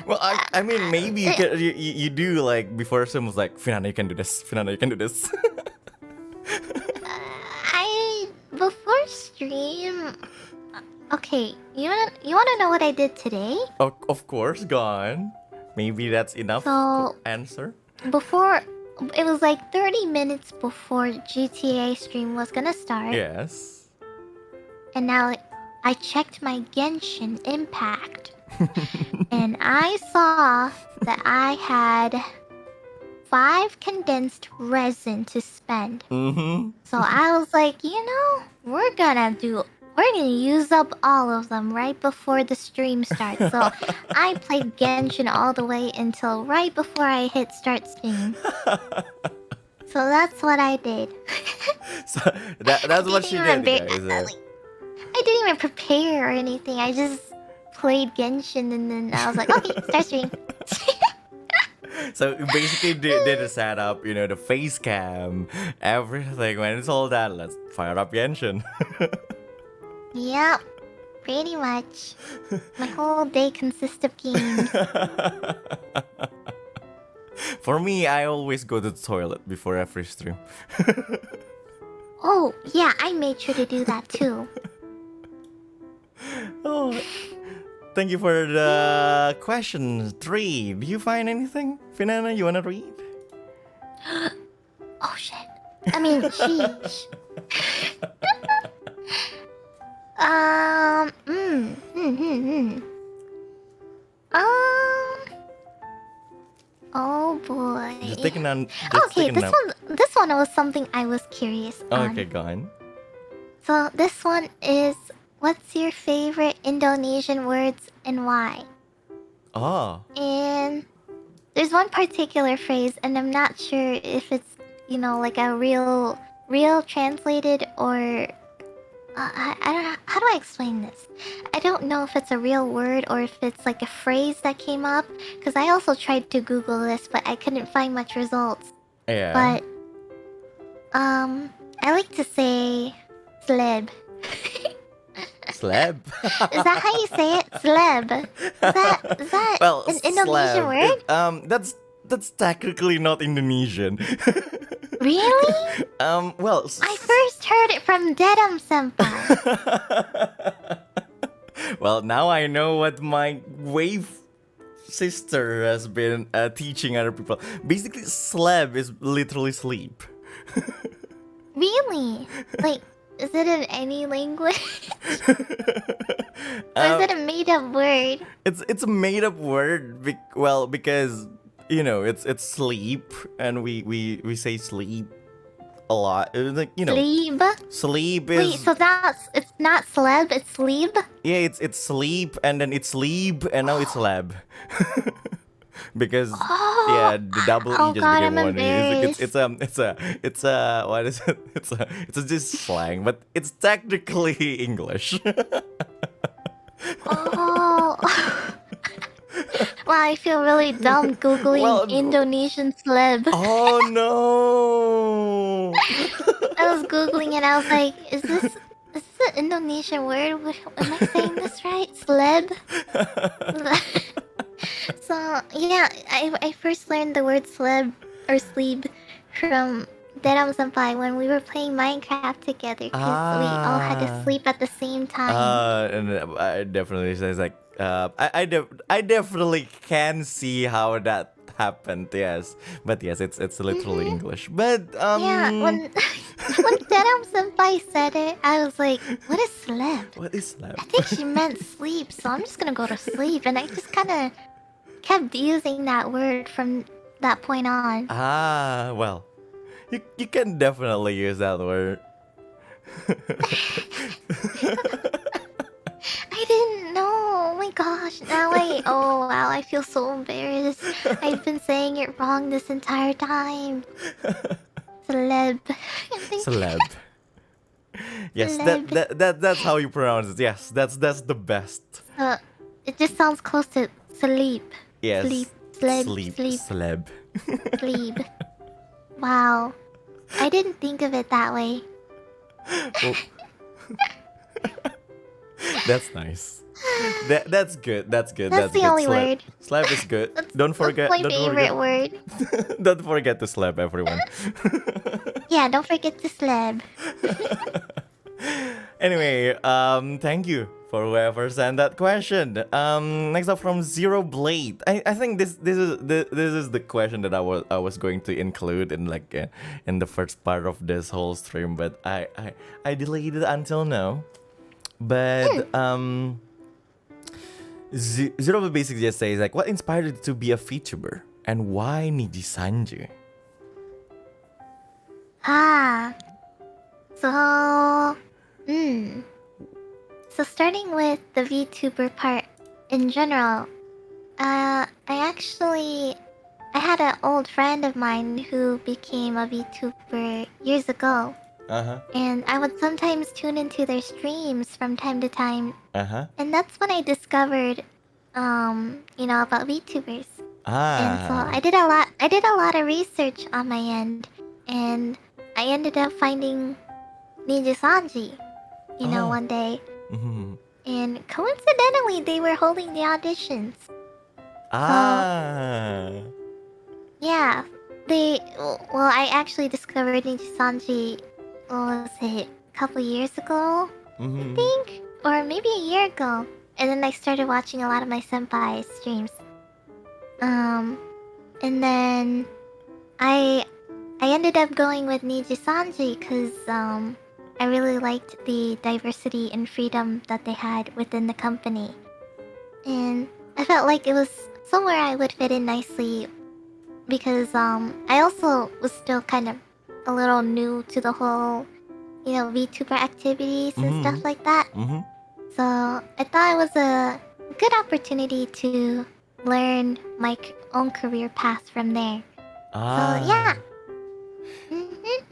Well, I mean, maybe you do, like, before someone's like, Finana, you can do this. Finana, you can do this. Before stream. Okay, you wanna know what I did today? Of course, gone. Maybe that's enough So- to answer. Before, it was like 30 minutes before GTA stream was gonna start. Yes. And now I checked my Genshin Impact. And I saw that I had 5 condensed resin to spend. Mm-hmm. So I was like, we're gonna use up all of them right before the stream starts. So I played Genshin all the way until right before I hit start stream. So that's what I did. So that's what she did, guys. I didn't even prepare or anything. I just played Genshin and then I was like, okay, start stream. So you basically did a setup, the face cam, everything. When it's all done, let's fire up Genshin. Yep, pretty much. My whole day consists of games. For me, I always go to the toilet before every stream. Oh, yeah, I made sure to do that too. Oh, thank you for the question 3. Do you find anything, Finana? You wanna read? Oh shit. I mean, sheesh. Um. Oh boy. Just take an Okay, this one was something I was curious on. Okay, go on. So this one is, what's your favorite Indonesian words and why? Oh. And there's one particular phrase, and I'm not sure if it's, like a real translated or I don't know. How do I explain this? I don't know if it's a real word or if it's like a phrase that came up. Because I also tried to Google this, but I couldn't find much results. Yeah. But I like to say sleb. Slab? Is that how you say it? Sleb. Is that Well, an Indonesian slab. word? That's technically not Indonesian. Really? Well, I first heard it from Dedam Senpai. well, now I know what my wave sister has been teaching other people. Basically, slab is literally sleep. Really? Like, is it in any language? Or is it a made-up word? It's a made up word. Because it's sleep, and we say sleep a lot. Like, Sleep? sleep is. Wait, so it's not sleb, it's sleep? Yeah, it's sleep, and then it's sleep, and now it's lab. Because yeah, the double E Oh just God, became I'm one. It's a what is it? It's just slang, but it's technically English. Oh. Wow, I feel really dumb googling Well, Indonesian sleb. Oh no! I was googling and I was like, is this an Indonesian word? Am I saying this right? Sleb? So yeah, I first learned the word sleb or sleep from Dedam Senpai when we were playing Minecraft together because we all had to sleep at the same time. And I definitely says like I definitely can see how that happened. Yes, but yes, it's literally English. But Yeah, when when Denim Senpai said it, I was like, "What is slep?" what is slap? I think she meant sleep, so I'm just gonna go to sleep, and I just kind of kept using that word from that point on. Ah, well, you can definitely use that word. I didn't know. Oh my gosh! Oh wow, I feel so embarrassed. I've been saying it wrong this entire time. Celeb. I think Celeb. Yes, celeb. that's how you pronounce it. Yes, that's the best. It just sounds close to sleep. Yes. Sleep. Sleb. Sleep. Sleep. Celeb. Sleep. Wow. I didn't think of it that way. Oh, that's nice. That's good. That's good. That's the good. only Slap. word. Slap is good. That's Don't forget. my Don't favorite forget. word. Don't forget to slap everyone. Yeah, don't forget to slab. Anyway, thank you for whoever sent that question. Next up from Zero Blade. I think this is the question that I was going to include in in the first part of this whole stream, but I delayed it until now. But Zero Blade basically just says like, what inspired you to be a VTuber and why Niji Sanju? So, So starting with the VTuber part in general, I had an old friend of mine who became a VTuber years ago, and I would sometimes tune into their streams from time to time, and that's when I discovered, about VTubers. And so I did a lot of research on my end, and I ended up finding Niji Sanji, one day. And coincidentally, they were holding the auditions. Yeah, I actually discovered Niji Sanji, what was it, a couple years ago, I think? Or maybe a year ago. And then I started watching a lot of my senpai's streams. And then I ended up going with Niji Sanji because, I really liked the diversity and freedom that they had within the company. And I felt like it was somewhere I would fit in nicely because I also was still kind of a little new to the whole, VTuber activities and stuff like that. So I thought it was a good opportunity to learn my own career path from there. So yeah.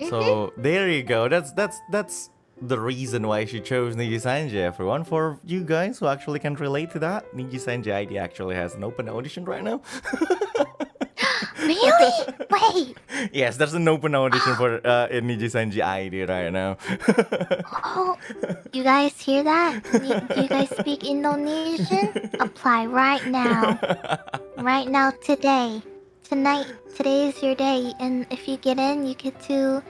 So there you go. That's the reason why she chose Niji Sanji, everyone. For you guys who actually can relate to that, Niji Sanji ID actually has an open audition right now. Really? Wait. Yes, there's an open audition for Niji Sanji ID right now. Oh, you guys hear that? Do you guys speak Indonesian? Apply right now. Right now, today. Today is your day, and if you get in, you get to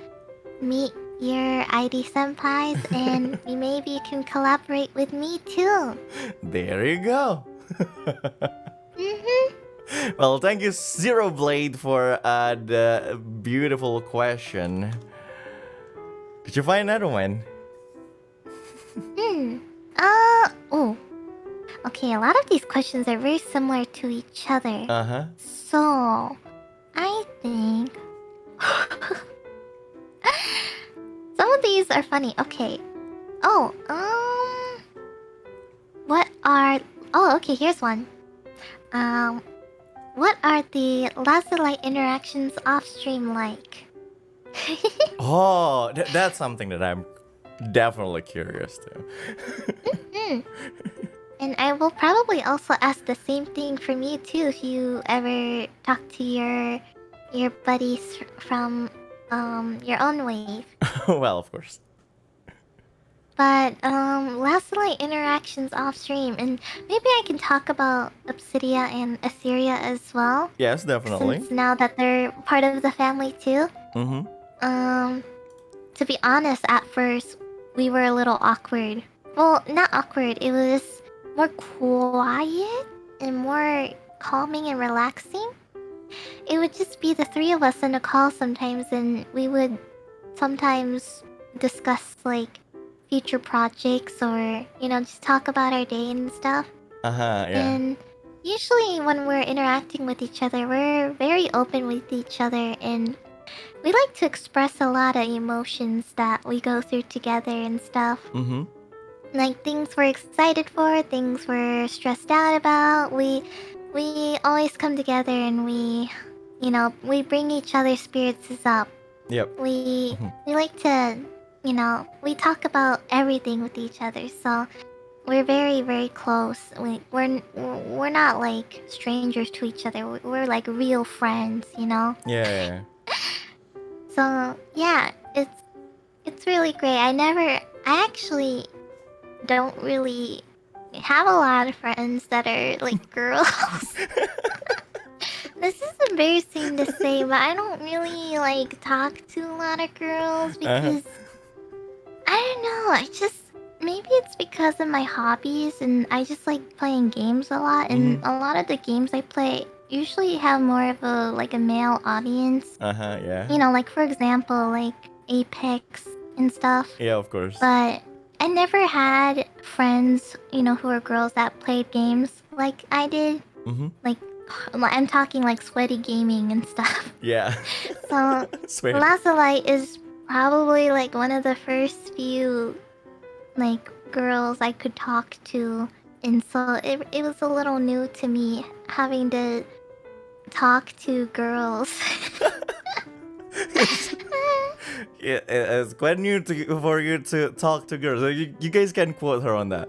meet your ID senpais, and maybe you can collaborate with me too. There you go. Well, thank you, Zero Blade, for the beautiful question. Did you find another one? Oh. Okay, a lot of these questions are very similar to each other. So, I think some of these are funny. Okay. Okay, here's one. What are the Lazuli interactions off stream like? Oh, that's something that I'm definitely curious to. And I will probably also ask the same thing from you too if you ever talk to your buddies from your own wave. Well, of course. But Lazuli interactions off stream, and maybe I can talk about Obsidia and Etheria as well. Yes, definitely. Since now that they're part of the family too. To be honest, at first we were a little awkward. Well, not awkward. It was more quiet and more calming and relaxing. It would just be the three of us on a call sometimes, and we would sometimes discuss like future projects or just talk about our day and stuff. Yeah. And usually when we're interacting with each other, we're very open with each other, and we like to express a lot of emotions that we go through together and stuff. Mm-hmm. Like things we're excited for, things we're stressed out about. We always come together and we bring each other's spirits up. Yep. We like to we talk about everything with each other. So we're very very close. We're not like strangers to each other. We're like real friends. Yeah. So yeah, it's really great. I actually don't really have a lot of friends that are like girls. This is embarrassing to say, but I don't really like talk to a lot of girls because I don't know. Maybe it's because of my hobbies, and I just like playing games a lot, and a lot of the games I play usually have more of a male audience. Yeah. Like for example, like Apex and stuff. Yeah, of course. But I never had friends, who are girls that played games like I did. Like, I'm talking like sweaty gaming and stuff. Yeah. So, Sweet. Lazalite is probably like one of the first few like girls I could talk to, and so it was a little new to me having to talk to girls. Yeah, it's quite new for you to talk to girls. So you guys can quote her on that.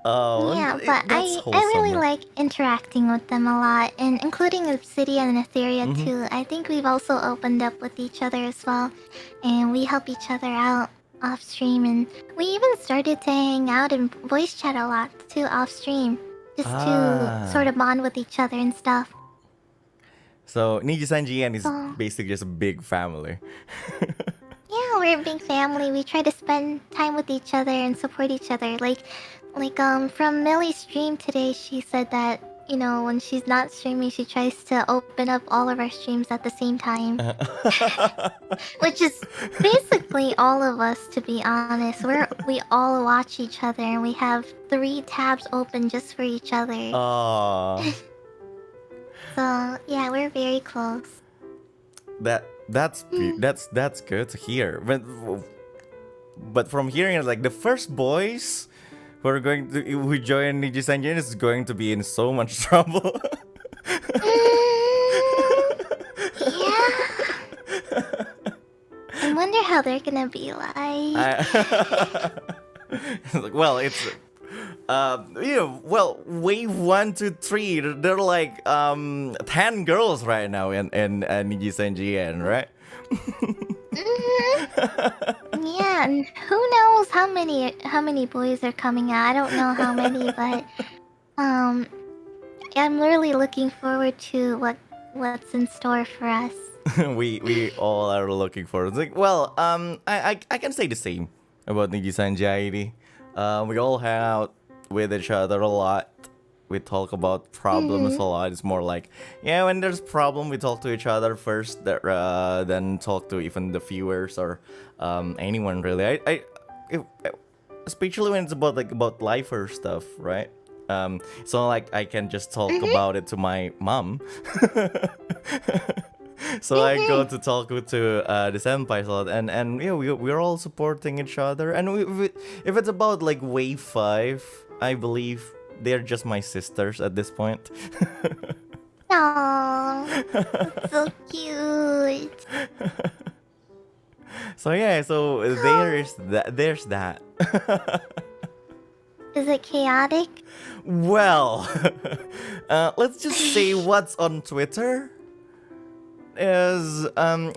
Oh, Yeah, but I really like interacting with them a lot, and including Obsidian and Etheria too. I think we've also opened up with each other as well, and we help each other out off stream, and we even started to hang out and voice chat a lot too off stream, just to sort of bond with each other and stuff. So Niji-san is So- basically just a big family. Yeah, we're a big family. We try to spend time with each other and support each other. Like from Millie's stream today, she said that when she's not streaming, she tries to open up all of our streams at the same time, which is basically all of us, to be honest. We all watch each other, and we have 3 tabs open just for each other. Aww. So yeah, we're very close. That's good to hear. But from hearing it, like the first boys who join Niji-san is going to be in so much trouble. Yeah. I wonder how they're gonna be like. Well, it's wave 1 to 3. They're like 10 girls right now in Niji-san, right? Yeah, and who knows how many boys are coming out. I don't know how many, but I'm really looking forward to what's in store for us. we all are looking forward. Like, well, I can say the same about Niji-san. We all hang out with each other a lot. We talk about problems a lot. It's more like, when there's problem, we talk to each other first, then talk to even the viewers or anyone really. Especially when it's about life or stuff, right? So like I can just talk about it to my mom. So I go to talk to the senpais a lot, and we're all supporting each other. And if it's about like wave 5, I believe they're just my sisters at this point. Aww, that's so cute. So there's that. Is it chaotic? Well, let's just say what's on Twitter is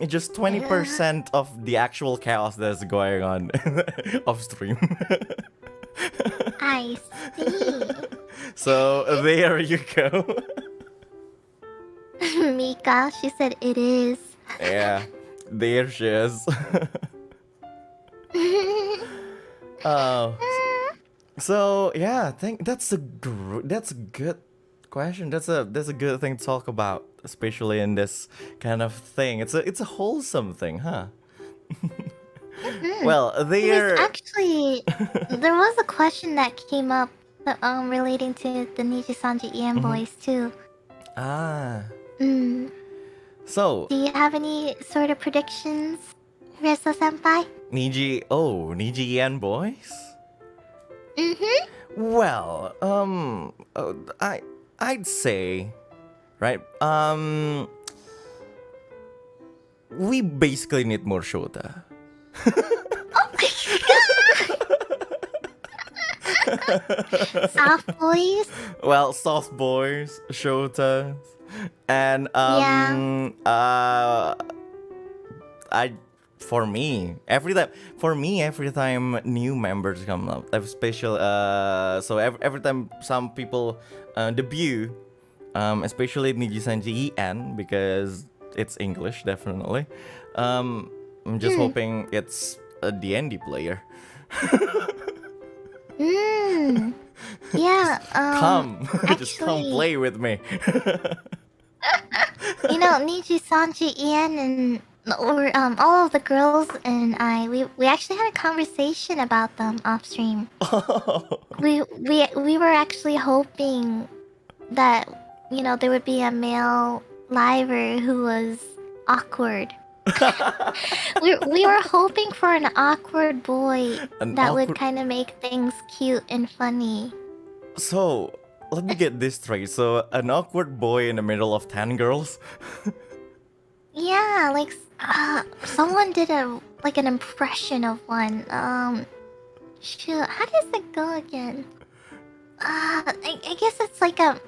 just 20% of the actual chaos that's going on off stream. I see. So there you go. Mika, she said it is. Yeah, there she is. Oh, So yeah, I think that's a good question. That's a good thing to talk about, especially in this kind of thing. It's a wholesome thing, huh? Mhm. Well, It was they're actually there was a question that came up relating to the Niji Sanji Ian Mhm. boys too. ah. Mm. So Do you have any sort of predictions, Risa Senpai? Niji and boys. Mm-hmm. Well, I'd say, right? We basically need more Shota. Oh my god! Soft boys? Well, soft boys, Shotas, and Yeah. I every time new members come up, I have special so every time some people debut, especially Nijisanji En because it's English definitely. I'm just Hmm. hoping it's a D&D player. Mm. Yeah, Come, just come actually, play with me. Niji, Sanji, Ian, and or all of the girls and we actually had a conversation about them off stream. We were actually hoping that there would be a male liver who was awkward. We were hoping for an awkward boy An that would awkward. kind of make things cute and funny. So, let me get this straight. So, an awkward boy in the middle of 10 girls? Yeah, like someone did an impression of one. Shoot, how does it go again? I guess it's like a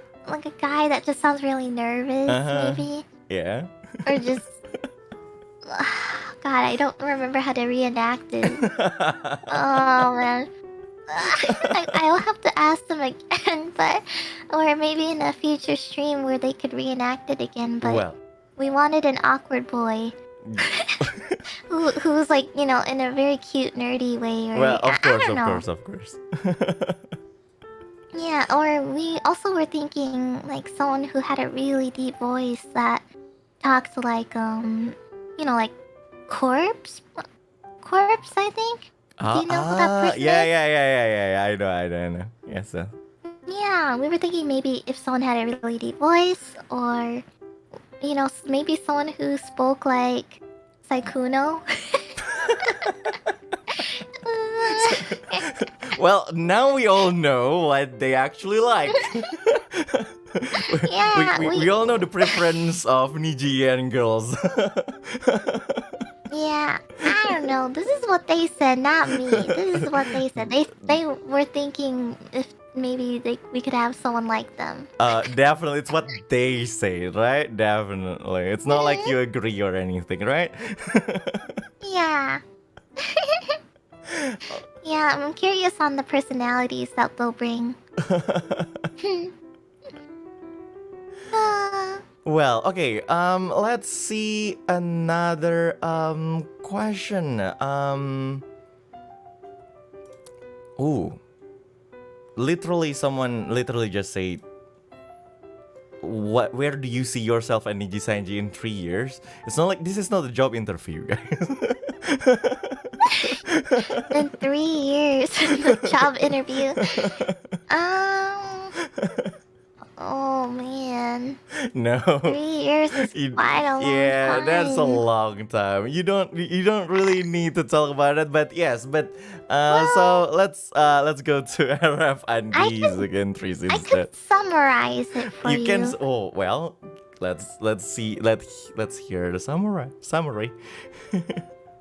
guy that just sounds really nervous, Uh-huh. maybe, Yeah. or just. God, I don't remember how to reenact it. Oh man. I'll have to ask them again, but or maybe in a future stream where they could reenact it again. But Well, we wanted an awkward boy who's like in a very cute nerdy way, or well, I, of I course, don't of know. course, of course. Yeah, or we also were thinking like someone who had a really deep voice that talks like corpse. I think. Do you know who that person Yeah, is? yeah. I know. Yes, sir. Yeah, we were thinking maybe if someone had a really deep voice, or maybe someone who spoke like Saikuno. Well, now we all know what they actually like. Yeah, we all know the preference of Nijian girls. yeah, I don't know. This is what they said, not me. This is what they said. They were thinking if maybe we could have someone like them. Definitely, it's what they say, right? Definitely. It's not like you agree or anything, right? Yeah. Yeah, I'm curious on the personalities that they'll bring. Uh, Well, okay. Let's see another question. Ooh. Literally, someone literally just said, "What? Where do you see yourself and Niji Sanji in 3 years?" It's not like this is not a job interview, guys. in 3 years, the job interview. Um. Oh man, No. 3 years is quite a long Yeah, that's a time. long time. You don't really need to talk about it, but yes, but so Well, let's go to RF and I D's could entries I could instead. summarize it for You can you. oh well, let's see let's hear the summary.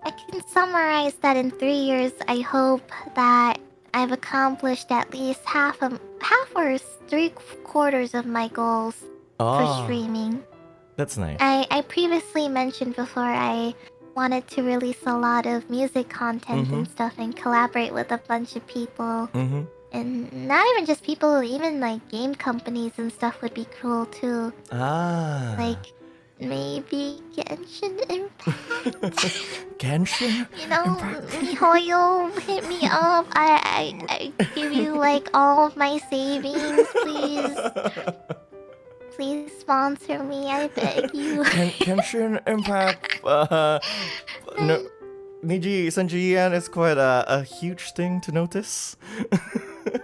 I can summarize that in 3 years. I hope that I've accomplished at least half or 3/4 of my goals for Oh, streaming. that's nice. I previously mentioned before I wanted to release a lot of music content Mhm. and stuff and collaborate with a bunch of people. Mhm. And not even just people, even like game companies and stuff would be cool too. Ah. Like maybe Genshin Impact. Genshin? You know, MiHoYo, hit me up. I give you like all of my savings, please. Please sponsor me, I beg you. Genshin Impact. No, Niji Sanjian is quite a huge thing to notice.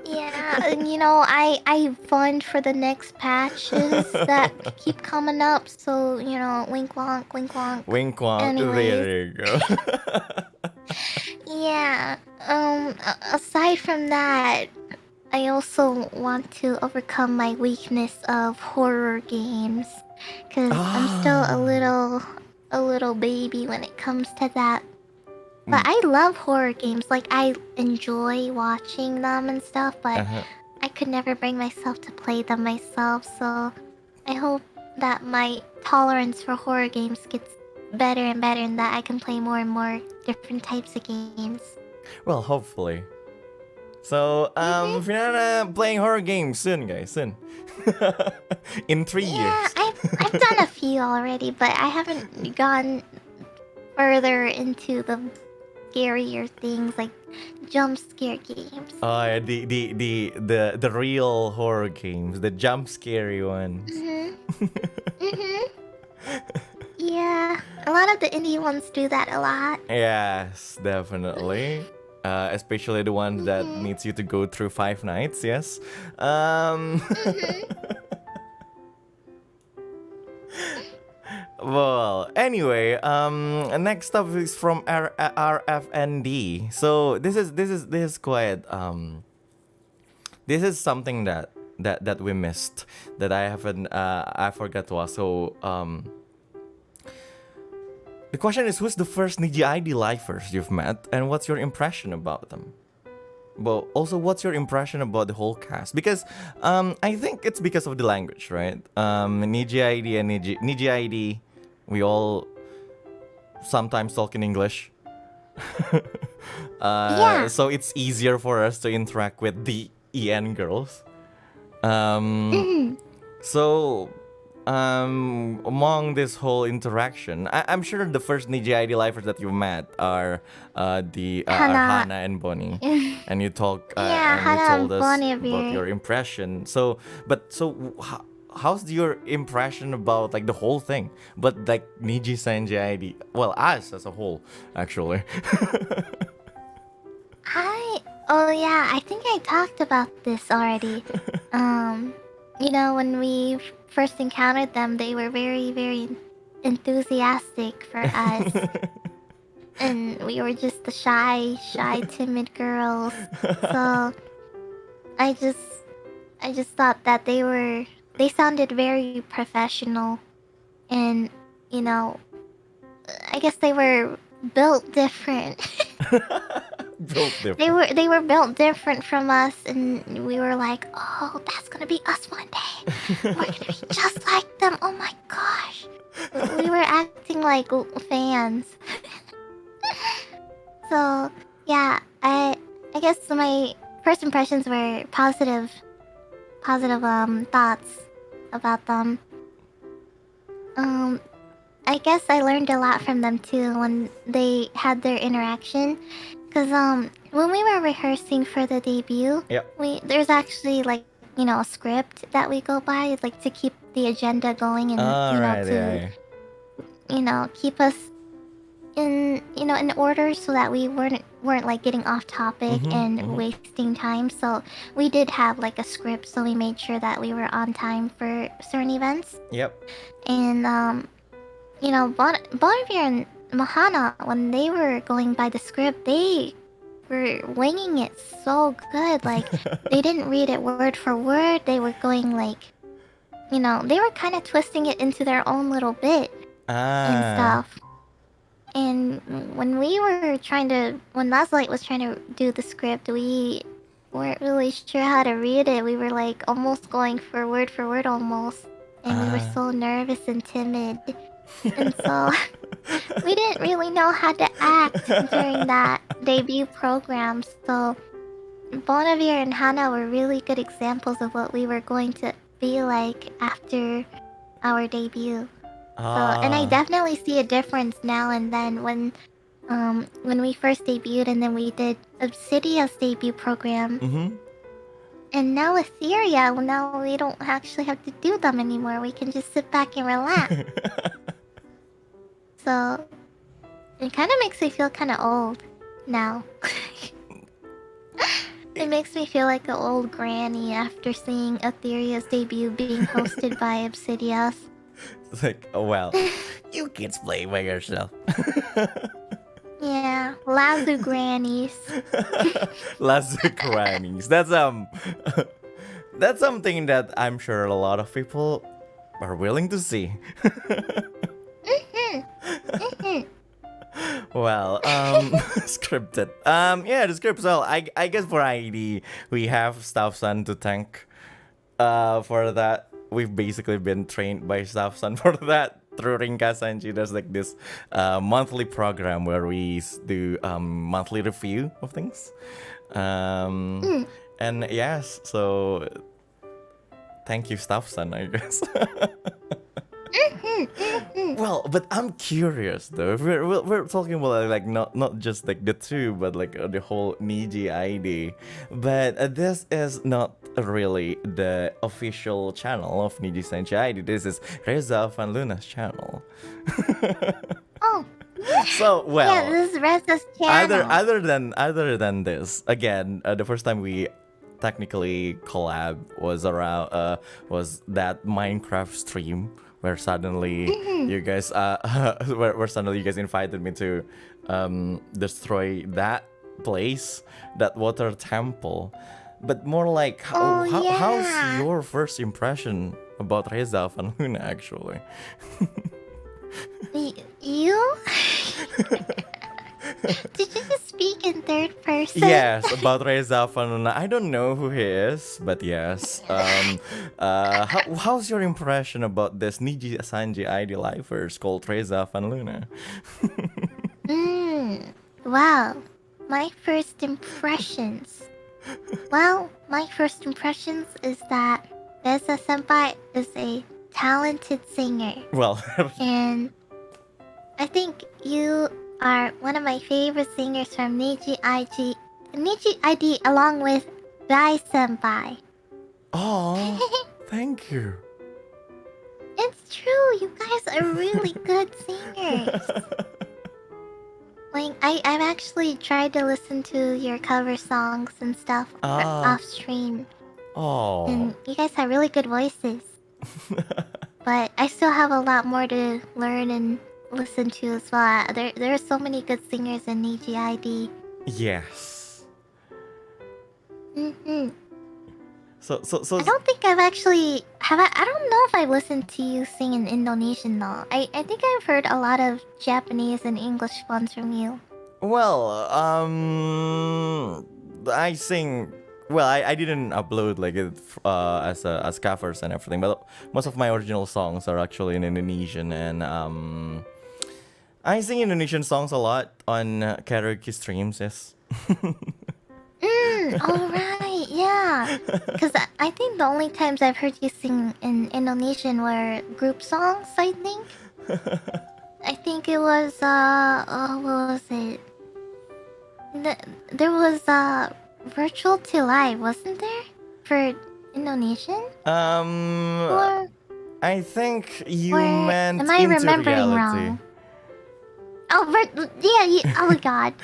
Yeah, and you know, I fund for the next patches that keep coming up, so you know, wink wonk, wink wonk. Wink wonk. Anyways. There you go. Yeah. Aside from that, I also want to overcome my weakness of horror games, cause I'm still a little baby when it comes to that. But I love horror games. Like I enjoy watching them and stuff, but I could never bring myself to play them myself. So I hope that my tolerance for horror games gets better and better, and that I can play more and more different types of games. Well, hopefully. So, if you're not playing horror games soon, guys, soon. In 3 years. Yeah, I've done a few already, but I haven't gone further into the scarier things like jump scare games. Oh, yeah, the real horror games, the jump scary ones. Yeah, a lot of the indie ones do that a lot. Yes, definitely. Especially the ones that needs you to go through 5 nights. Yes. Well, anyway, next up is from RFND. So this is quite this is something that we missed, that I haven't I forgot to ask. So the question is, who's the first Niji ID lifers you've met, and what's your impression about them? Well, also, what's your impression about the whole cast? Because I think it's because of the language, right? Niji ID and Niji ID, we all sometimes talk in English. Yeah. So it's easier for us to interact with the EN girls. So among this whole interaction, I'm sure the first Niji ID lifers that you met are Hana and Bonnie, and you talk Yeah, and Hana you told and us Bonnie are about very- your impression. So how's your impression about like the whole thing, but like Niji Sanji ID? Well, us as a whole, actually. Oh yeah, I think I talked about this already. You know, when we first encountered them, they were very, very enthusiastic for us. And we were just the shy, timid girls. So I just thought that they sounded very professional, and you know, I guess they were built different. Built different. They were built different from us, and we were like, oh, that's gonna be us one day. We're gonna be just like them. Oh my gosh. We were acting like fans. So yeah, I guess my first impressions were positive thoughts about them. I guess I learned a lot from them too when they had their interaction. Cause when we were rehearsing for the debut, Yep. there's actually like, you know, a script that we go by, like to keep the agenda going, and you know, Right, to yeah. you know, keep us in order, so that we weren't like getting off topic and wasting time. So we did have like a script, so we made sure that we were on time for certain events. Yep. And you know, Bonnevere and Mahana, when they were going by the script, they were winging it so good. Like, they didn't read it word for word. They were going like, you know, they were kind of twisting it into their own little bit and stuff. And when Lazlight was trying to do the script, we weren't really sure how to read it. We were like almost going for word almost. And we were so nervous and timid. And so we didn't really know how to act during that debut program. So Bonnevere and Hana were really good examples of what we were going to be like after our debut. So, and I Ah. definitely see a difference now and then when we first debuted and then we did Obsidia's debut program. Mm-hmm. And now Etheria, well, now we don't actually have to do them anymore. We can just sit back and relax. So it kind of makes me feel kind of old now. It makes me feel like an old granny after seeing Etheria's debut being hosted by Obsidias. It's like, oh well, you kids play by yourself. Yeah, Lazu grannies. Lazo crannies. That's something that I'm sure a lot of people are willing to see. Well, scripted. Yeah, the script. Well, I guess for ID we have Staff Sun to thank. For that, we've basically been trained by Staff Sun for that through Ringkasan. She does like this monthly program where we do monthly review of things. And yes, so thank you, Staff Sun, I guess. Well, but I'm curious though. If we're talking about like not just like the two, but like the whole Niji ID. But this is not really the official channel of Niji Senshi ID. This is Reza Vanluna's channel. Oh, So well, yeah, this is Reza's channel. other than this, again, the first time we technically collab was around was that Minecraft stream where suddenly you guys where suddenly you guys invited me to destroy that place, that water temple. But more like how's yeah. your first impression about Reza Vanluna actually? You? Did you just speak in third person? Yes, about Reza Vanluna. I don't know who he is, but yes. How's your impression about this Niji Sanji ID lifers called Reza Vanluna? Wow. My first impressions. Well, my first impressions is that Reza Senpai is a talented singer. Well, And I think you are one of my favorite singers from Niji ID along with Rai Senpai. oh, thank you. It's true, you guys are really good singers. Like, I've actually tried to listen to your cover songs and stuff Ah. off stream. Oh, And you guys have really good voices. But I still have a lot more to learn and listen to as well. There are so many good singers in Niji ID. yes. Hmm. So I don't think I've actually I don't know if I've listened to you sing in Indonesian though. I think I've heard a lot of Japanese and English ones from you. well, I sing. Well, I didn't upload like it as covers and everything, but most of my original songs are actually in Indonesian, and I sing Indonesian songs a lot on karaoke streams. Yes. Alright, yeah. Because I think the only times I've heard you sing in Indonesian were group songs, I think. I think it was, what was it? There was, Virtual to Live, wasn't there? For Indonesian? Or I think you Or meant am I into remembering reality. wrong? Oh, yeah, oh my god.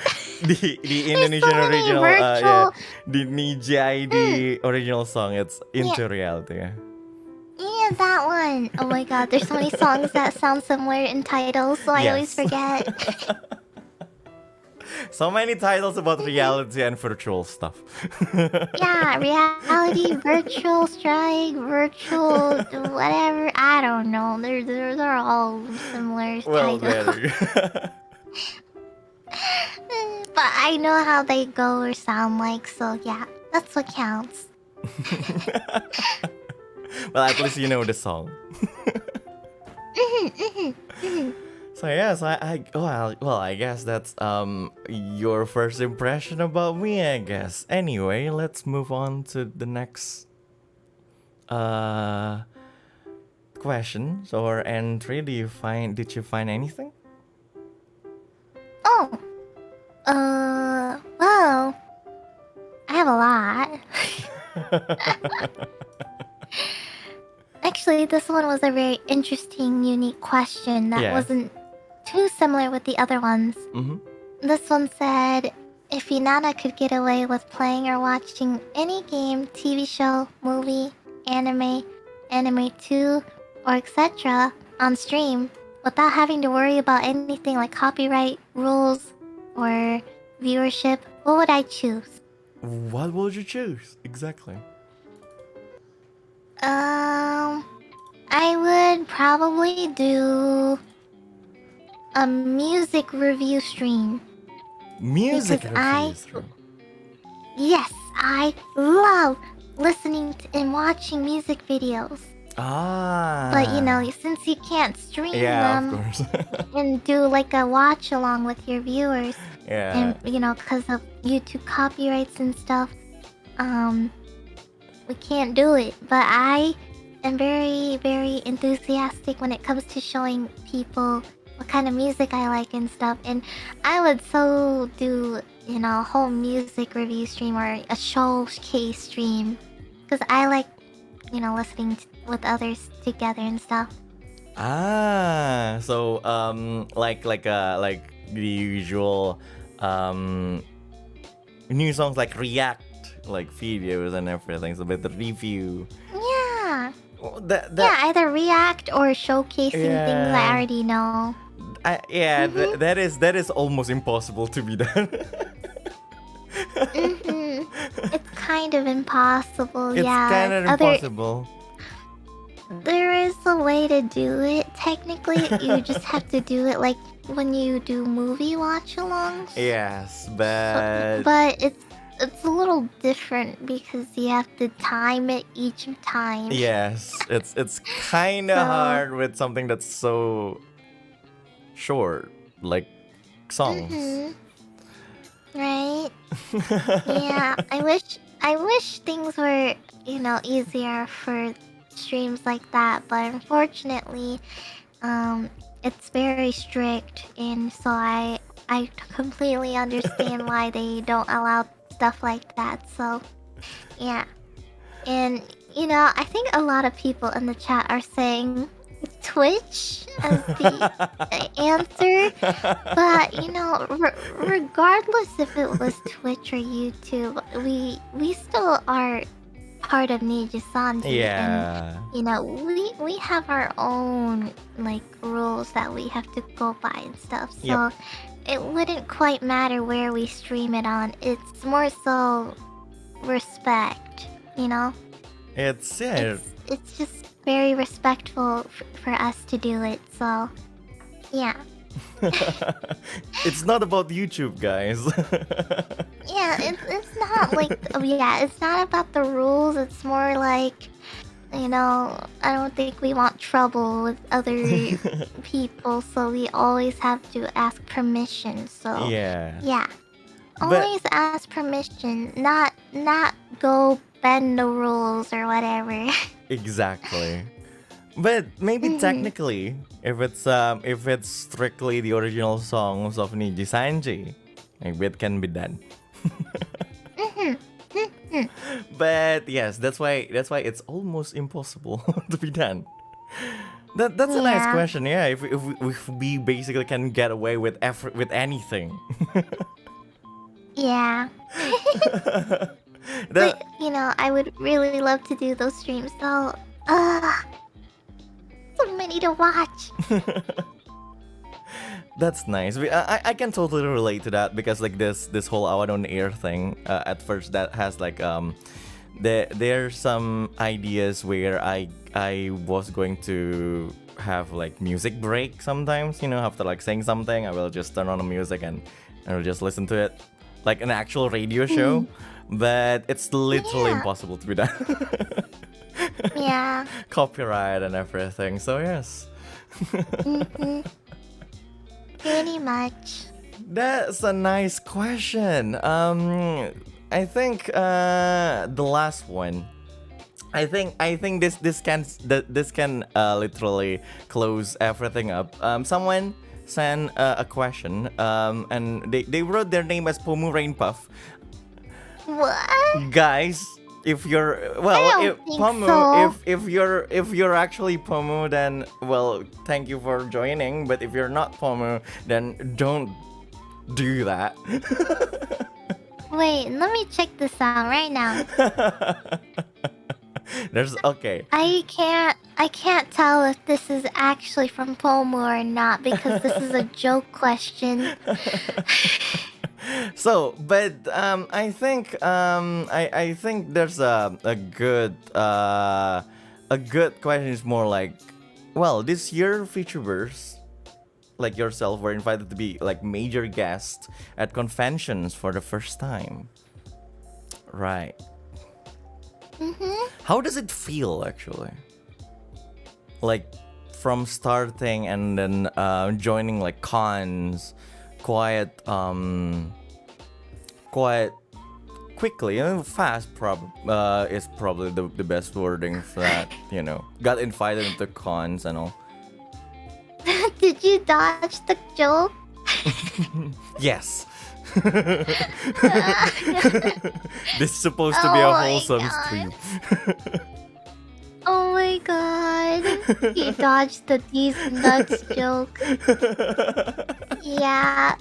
The Indonesian so many original, virtual- the Niji ID original song. It's into reality. Yeah. Yeah, that one. Oh my god, there's so many songs that sound similar in titles, so I always Yes. forget. So many titles about reality and virtual stuff. Yeah, reality, virtual strike, virtual whatever. I don't know. They're all similar Well, titles. there. But I know how they go or sound like, so yeah, that's what counts. Well, at least you know the song. So yes, I guess that's your first impression about me, I guess. Anyway, let's move on to the next questions or entry, did you find anything? Oh, well, I have a lot. Actually, this one was a very interesting, unique question that Yeah. wasn't too similar with the other ones. Mm-hmm. This one said, if Inanna could get away with playing or watching any game, TV show, movie, anime 2, or etc. on stream without having to worry about anything like copyright rules or viewership, what would I choose? What would you choose? Exactly. I would probably do a music review stream. Music Because I- reviews. Yes, I love listening to and watching music videos. Ah. But since you can't stream Yeah, them of course. and do like a watch along with your viewers, Yeah. and because of YouTube copyrights and stuff, we can't do it. But I am very, very enthusiastic when it comes to showing people what kind of music I like and stuff. And I would so do a whole music review stream or a showcase stream, because I like listening with others together and stuff. Ah, so like the usual new songs like react like videos and everything. So with the review. Yeah. Oh, Yeah, either react or showcasing things I Yeah. already know. That is almost impossible to be done. It's kind of impossible. It's yeah. kind of impossible. There is a way to do it. Technically, you just have to do it like when you do movie watch-alongs. Yes, but But it's a little different because you have to time it each time. yes, it's kind of So- hard with something that's so short, like songs. Mhm. Right? Yeah, I wish things were, easier for streams like that, but unfortunately, it's very strict, and so I completely understand why they don't allow stuff like that. So, yeah. And I think a lot of people in the chat are saying Twitch as the answer, but regardless if it was Twitch or YouTube, we still are part of Nijisanji, Yeah. and we have our own like rules that we have to go by and stuff. So Yep. it wouldn't quite matter where we stream it on. It's more so respect, It's It's just very respectful for us to do it. So yeah. it's not about YouTube, guys. Yeah, it's not like it's not about the rules. It's more like, I don't think we want trouble with other people, so we always have to ask permission. So Yeah. yeah, But- always ask permission, not go bend the rules or whatever. Exactly. But maybe Mhm. technically, if it's strictly the original songs of Nijisanji, maybe it can be done. But yes, that's why it's almost impossible to be done. That's a nice Yeah. question. Yeah, if we basically can get away with anything. Yeah. That- But I would really love to do those streams though. So many to watch. That's nice. I can totally relate to that because like this whole Awan on air thing. At first, that has like there's some ideas where I was going to have like music break sometimes. After like saying something, I will just turn on the music and I'll just listen to it like an actual radio show. But it's literally Yeah. impossible to be done. Yeah. Copyright and everything. So yes. Mhm. Pretty much. That's a nice question. I think the last one I think this can literally close everything up. Someone sent a question, and they wrote their name as Pomu Rain Puff. What? Guys, if you're don't if think Pomu, so. if you're actually Pomu, then well, thank you for joining. But if you're not Pomu, then don't do that. Wait, let me check this out right now. There's okay. I can't tell if this is actually from Pomu or not because this is a joke question. So, but I think I think there's a good question is more like, well, this year featureverse like yourself were invited to be like major guests at conventions for the first time, right? How does it feel actually? Like from starting and then joining like cons quite quite quickly and fast is probably the best wording for that, you know. Got invited into cons and all. Did you dodge the joke? Yes. This is supposed to be a Oh my wholesome God. stream. Oh my god. You dodged the these nuts joke. Yeah.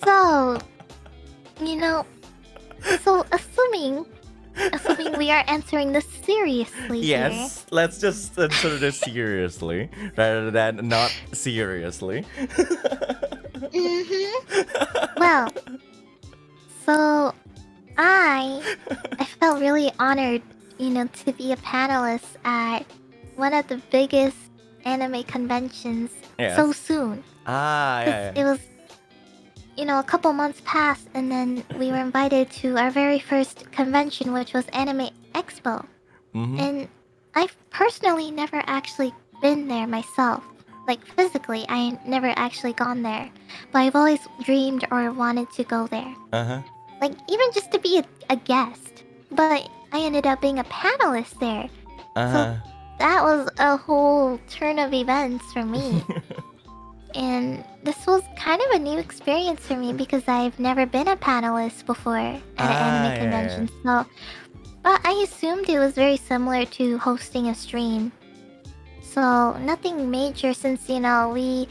So, you know, so assuming we are answering this seriously Yes, let's just answer this seriously rather than not seriously. here. Well, so I felt really honored, you know, to be a panelist at one of the biggest anime conventions Yes. so soon. Ah, 'Cause yeah, it was, you know, a couple months passed, and then we were invited to our very first convention, which was Anime Expo. Mm-hmm. And I've personally never actually been there myself. Like physically, I never actually gone there. But I've always dreamed or wanted to go there. Uh-huh. Like even just to be a guest. But I ended up being a panelist there. Uh-huh. That was a whole turn of events for me. And this was kind of a new experience for me because I've never been a panelist before at an anime yeah, convention. So, but I assumed it was very similar to hosting a stream. So nothing major since you know we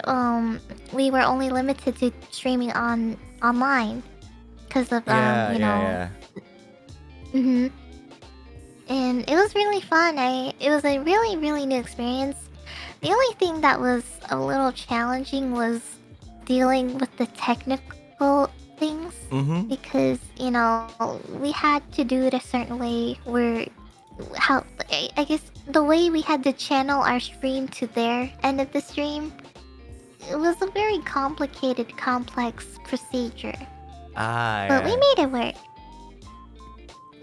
were only limited to streaming online because of Yeah, you yeah, know. yeah. Mhm. And it was really fun. It was a really new experience. The only thing that was a little challenging was dealing with the technical things Mm-hmm. because you know we had to do it a certain way where how I guess the way we had to channel our stream to their end of the stream, it was a very complicated, complex procedure. Ah, But we yeah. made it work.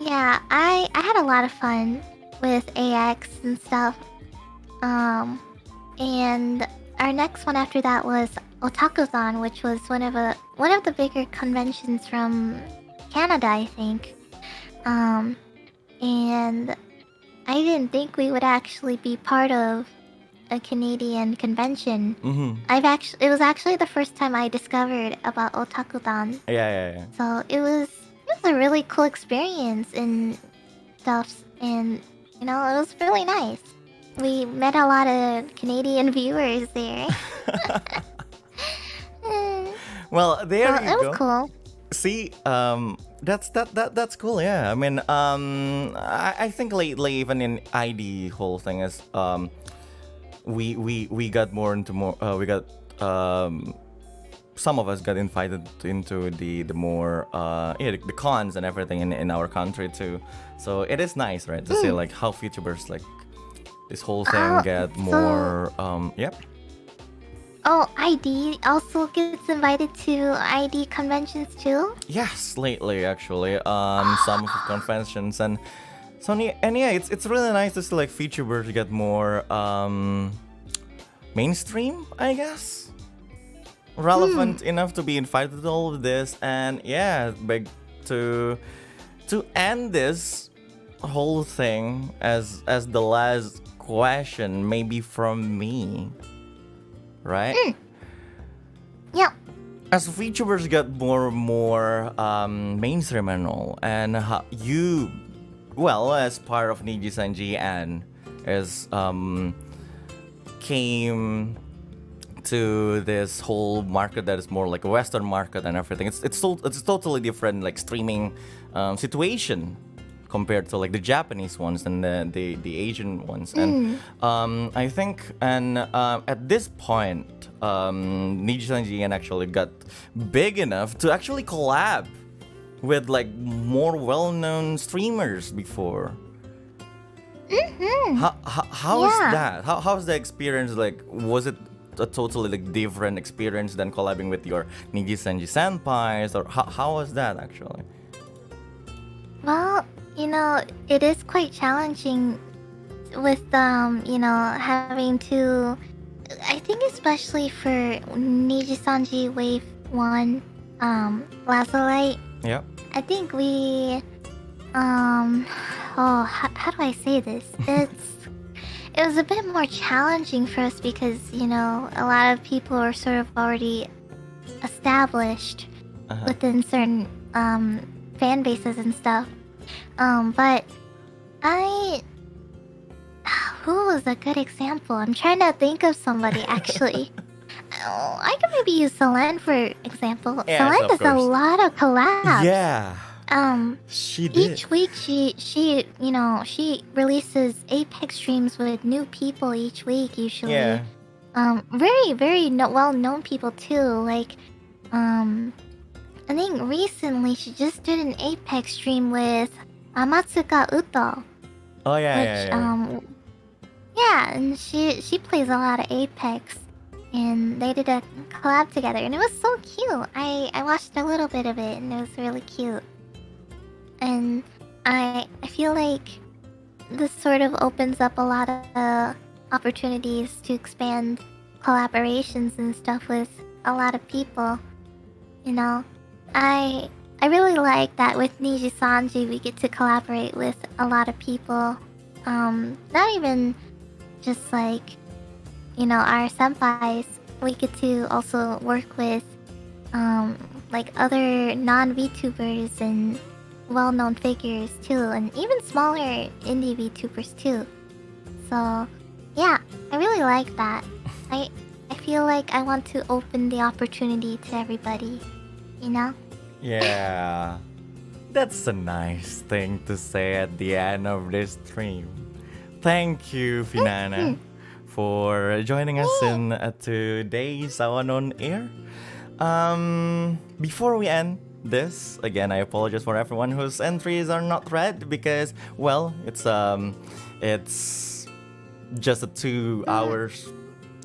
Yeah, I had a lot of fun with AX and stuff. And our next one after that was Otakuthon, which was one of the bigger conventions from Canada, I think. And I didn't think we would actually be part of a Canadian convention. Mm-hmm. It was actually the first time I discovered about Otakuthon. Yeah. So it was a really cool experience and stuff, and you know it was really nice. We met a lot of Canadian viewers there. Well, there So you it go. was cool. See, that's cool. Yeah, I mean, I think lately even in ID whole thing is we got more into more we got some of us got invited into the more the cons and everything in our country too. So it is nice, right, to see like how YouTubers like this whole thing get more yep. Oh, ID also gets invited to ID conventions too. Yes, lately actually, some of the conventions and so yeah, it's really nice to see like VTubers get more mainstream, I guess, relevant enough to be invited to all of this, and yeah, big to to end this whole thing as the last question, maybe from me, right? Yeah. As VTubers get more and more mainstream and all, and you, well, as part of Niji Sanji and as came to this whole market that is more like a Western market and everything. It's totally different, like streaming situation compared to like the Japanese ones and the Asian ones. And I think at this point, Niji Sanji actually got big enough to actually collab with like more well-known streamers before. How is that? How's the experience like? Was it a totally like different experience than collabing with your Niji Sanji senpais, or how was that actually? Well, it is quite challenging with having to. I think especially for Niji Sanji Wave 1, Lazulite. Yep. I think we how do I say this? It was a bit more challenging for us because, a lot of people are sort of already established within certain fan bases and stuff. But who was a good example? I'm trying to think of somebody actually. I could maybe use Selamat for example. Yes, Selamat of does a course. lot of collabs. Yeah. She did. Each week she releases Apex streams with new people each week usually. Yeah. Very very well-known people too. Like I think recently she just did an Apex stream with Amatsuka Uto. Oh yeah, Which yeah, and she plays a lot of Apex, and they did a collab together, and it was so cute. I watched a little bit of it, and it was really cute. And I feel like this sort of opens up a lot of opportunities to expand collaborations and stuff with a lot of people. I really like that with Niji Sanji we get to collaborate with a lot of people. Not even just like, our senpais. We get to also work with like other non-VTubers and well-known figures too, and even smaller indie VTubers too. So yeah, I really like that. I feel like I want to open the opportunity to everybody, Yeah. That's a nice thing to say at the end of this stream. Thank you, Finana, for joining us in today's Awan on Air. Before we end this, again, I apologize for everyone whose entries are not read because, well, it's just a 2 hours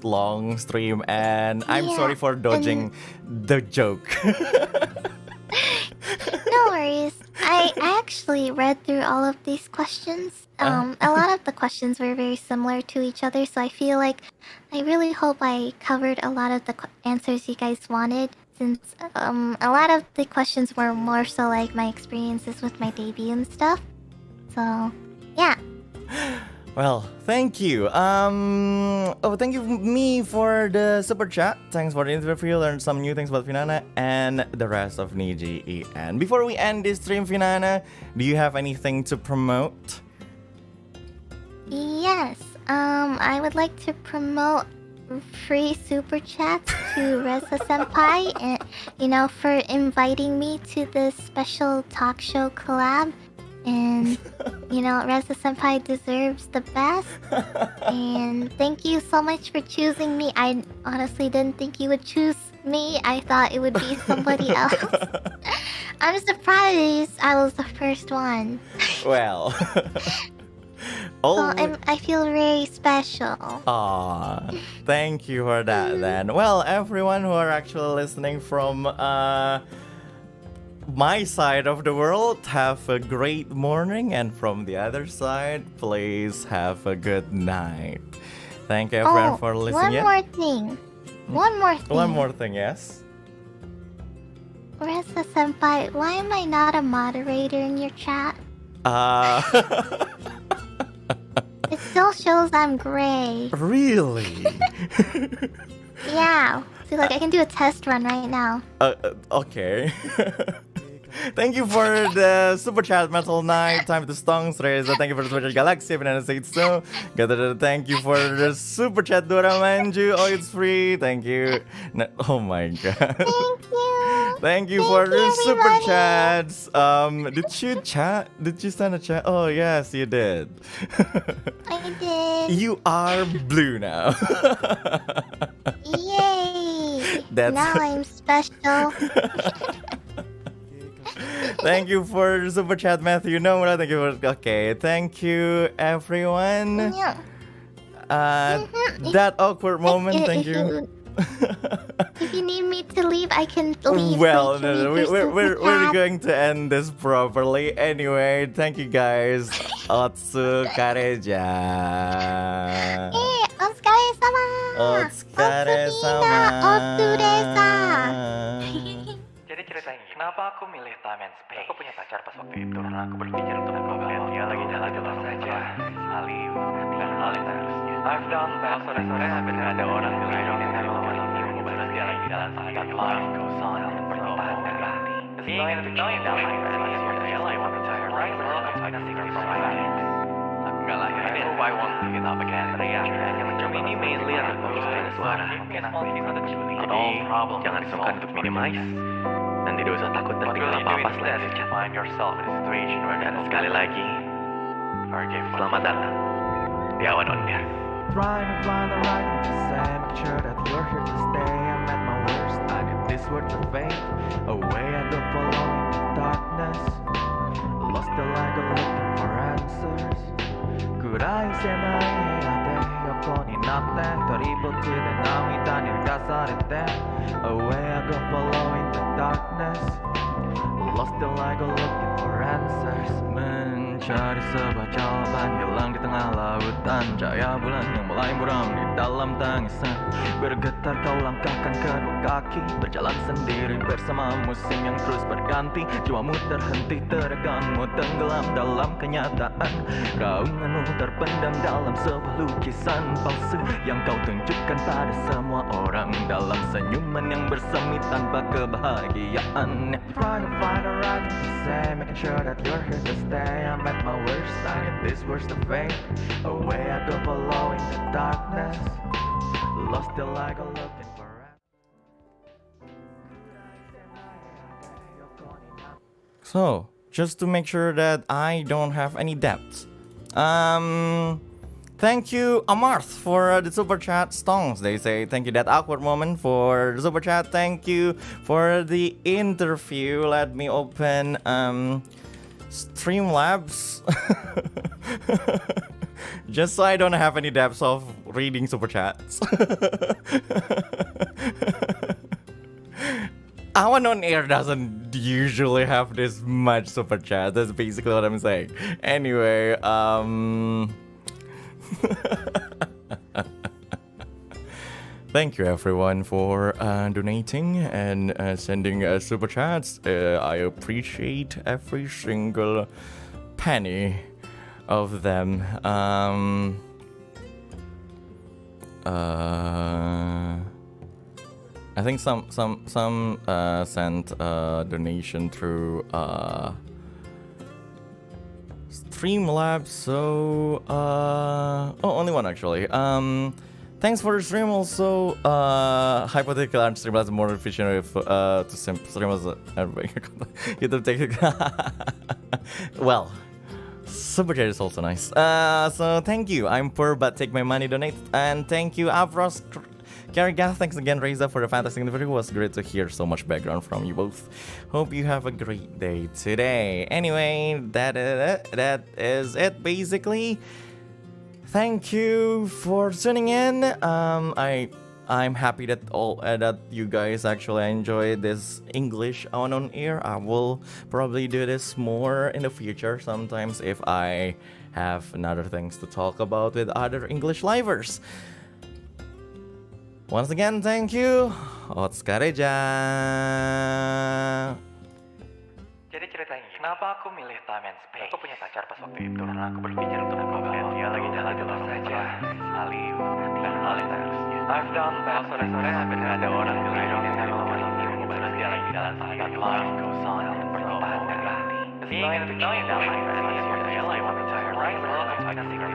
long stream, and I'm sorry for dodging the joke. No worries. I actually read through all of these questions. A lot of the questions were very similar to each other, so I feel like I really hope I covered a lot of the answers you guys wanted, since a lot of the questions were more so like my experiences with my debut and stuff. So, yeah. Well, thank you. Thank you me for the super chat. Thanks for the interview. Learned some new things about Finana and the rest of Niji EN. Before we end this stream, Finana, do you have anything to promote? Yes. I would like to promote free super chats to Reza Senpai, and for inviting me to this special talk show collab. And Reza Senpai deserves the best. And thank you so much for choosing me. I honestly didn't think you would choose me. I thought it would be somebody else. I'm surprised I was the first one. Well, I feel very special. Aw, thank you for that then. Well, everyone who are actually listening from my side of the world, have a great morning, and from the other side, please have a good night. Thank you everyone for listening. One more thing. One more thing, yes? Reza senpai, why am I not a moderator in your chat? It still shows I'm gray. Really? Yeah. See, like I can do a test run right now. Okay. Thank you for the super chat, Metal Knight, Time to Stongs, Reza. Thank you for the super chat, Galaxy, Banana States. So, thank you for the super chat, Dora Manju. Oh, it's free. Thank you. Oh my god. Thank you. Thank you for the you, super everybody. chats. Did you chat? Did you send a chat? Oh yes, you did. I did. You are blue now. Yay. That's- Now I'm special. Thank you for the super chat, Matthew. No, thank you for. Okay, thank you, everyone. Yeah. That awkward moment. Thank you. If you need me to leave, I can leave. Well, so you can no, read your we're super chat. going to end this properly. Anyway, thank you guys. Otsu kareja. Otsukare-sama. Otsukare-sama. Otsu-desa. Jadi ceritanya gini, kenapa aku milih time and space? Aku punya pacar pas waktu itu karena aku berpikir untuk membacakan dia lagi jalan-jalan saja, salim, dan hal yang harusnya. I've done that. Sore-sore hampir ada orang di layar yang have a lot of you, baru dia lagi jalan saja. Life goes on, berkepada. Knowing that my friend is your tail, I want to tell her right now, I'm trying to think of my life. Aku nggak lagi. I hope I won't pick it up again. Hanya mencoba ini mainly ada fokus pada suara. Mungkin aku jadi jangan sungkan untuk minimize. Dan tidak usah takut tertinggal apa-apa selain chat. Find yourself in a situation where dan sekali lagi, selamat datang di Awan on Air. Trying to find the right thing to say, make sure that you're here to stay. I'm at my worst, I need this word to fade away. I go following the darkness, lost the light, go looking for answers. Could I say横になって一人ぼっちで涙に流されて Away I go following the darkness, lost the light, go looking for answers. Mencari sebuah jawaban hilang di tengah lautan. Cahaya bulan yang mulai buram di dalam tangisan. Bergetar kau langkahkan kedua kaki, berjalan sendiri bersama musim yang terus berganti. Jiwamu terhenti, tereganmu tenggelam dalam kenyataan. Raunganmu terpendam dalam sebuah lukisan palsu yang kau tunjukkan pada semua orang dalam senyuman yang bersemi tanpa kebahagiaan. Trying to find the right thing to say, making sure that you're here to stay. I'm at my worst, I need this words to fade away. I go following the darkness, lost the light, go looking for So, just to make sure that I don't have any debts. Thank you, Amarth, for the super chat stongs. They say thank you, that awkward moment, for the super chat. Thank you for the interview. Let me open Streamlabs. Just so I don't have any depths of reading super chats. Awan on Air doesn't usually have this much super chat. That's basically what I'm saying. Anyway, thank you everyone for donating and sending super chats. I appreciate every single penny of them. I think some sent a donation through Streamlabs. So only one actually. Thanks for the stream. Also, hypothetical and Streamlabs more efficient if to stream as YouTube take. Well, super chat is also nice. So thank you. I'm poor but take my money, donate, and thank you Avros. Kariga, thanks again, Reza, for the fantastic interview. It was great to hear so much background from you both. Hope you have a great day today. Anyway, that is it, basically. Thank you for tuning in. I'm happy that that you guys actually enjoyed this English on air. I will probably do this more in the future sometimes if I have other things to talk about with other English livers. Once again, thank you. Otskareja. Jadi ceritanya gini, kenapa aku milih time and space? Aku punya pacar pas waktu itu karena aku berpikir untuk melihat dia lagi jalan-jalan saja, salim, dan harusnya. I've done that. Sore-sore hampir ada orang yang lain yang sama terus dia lagi jalan saja. Life goes on seperti pada. Being in the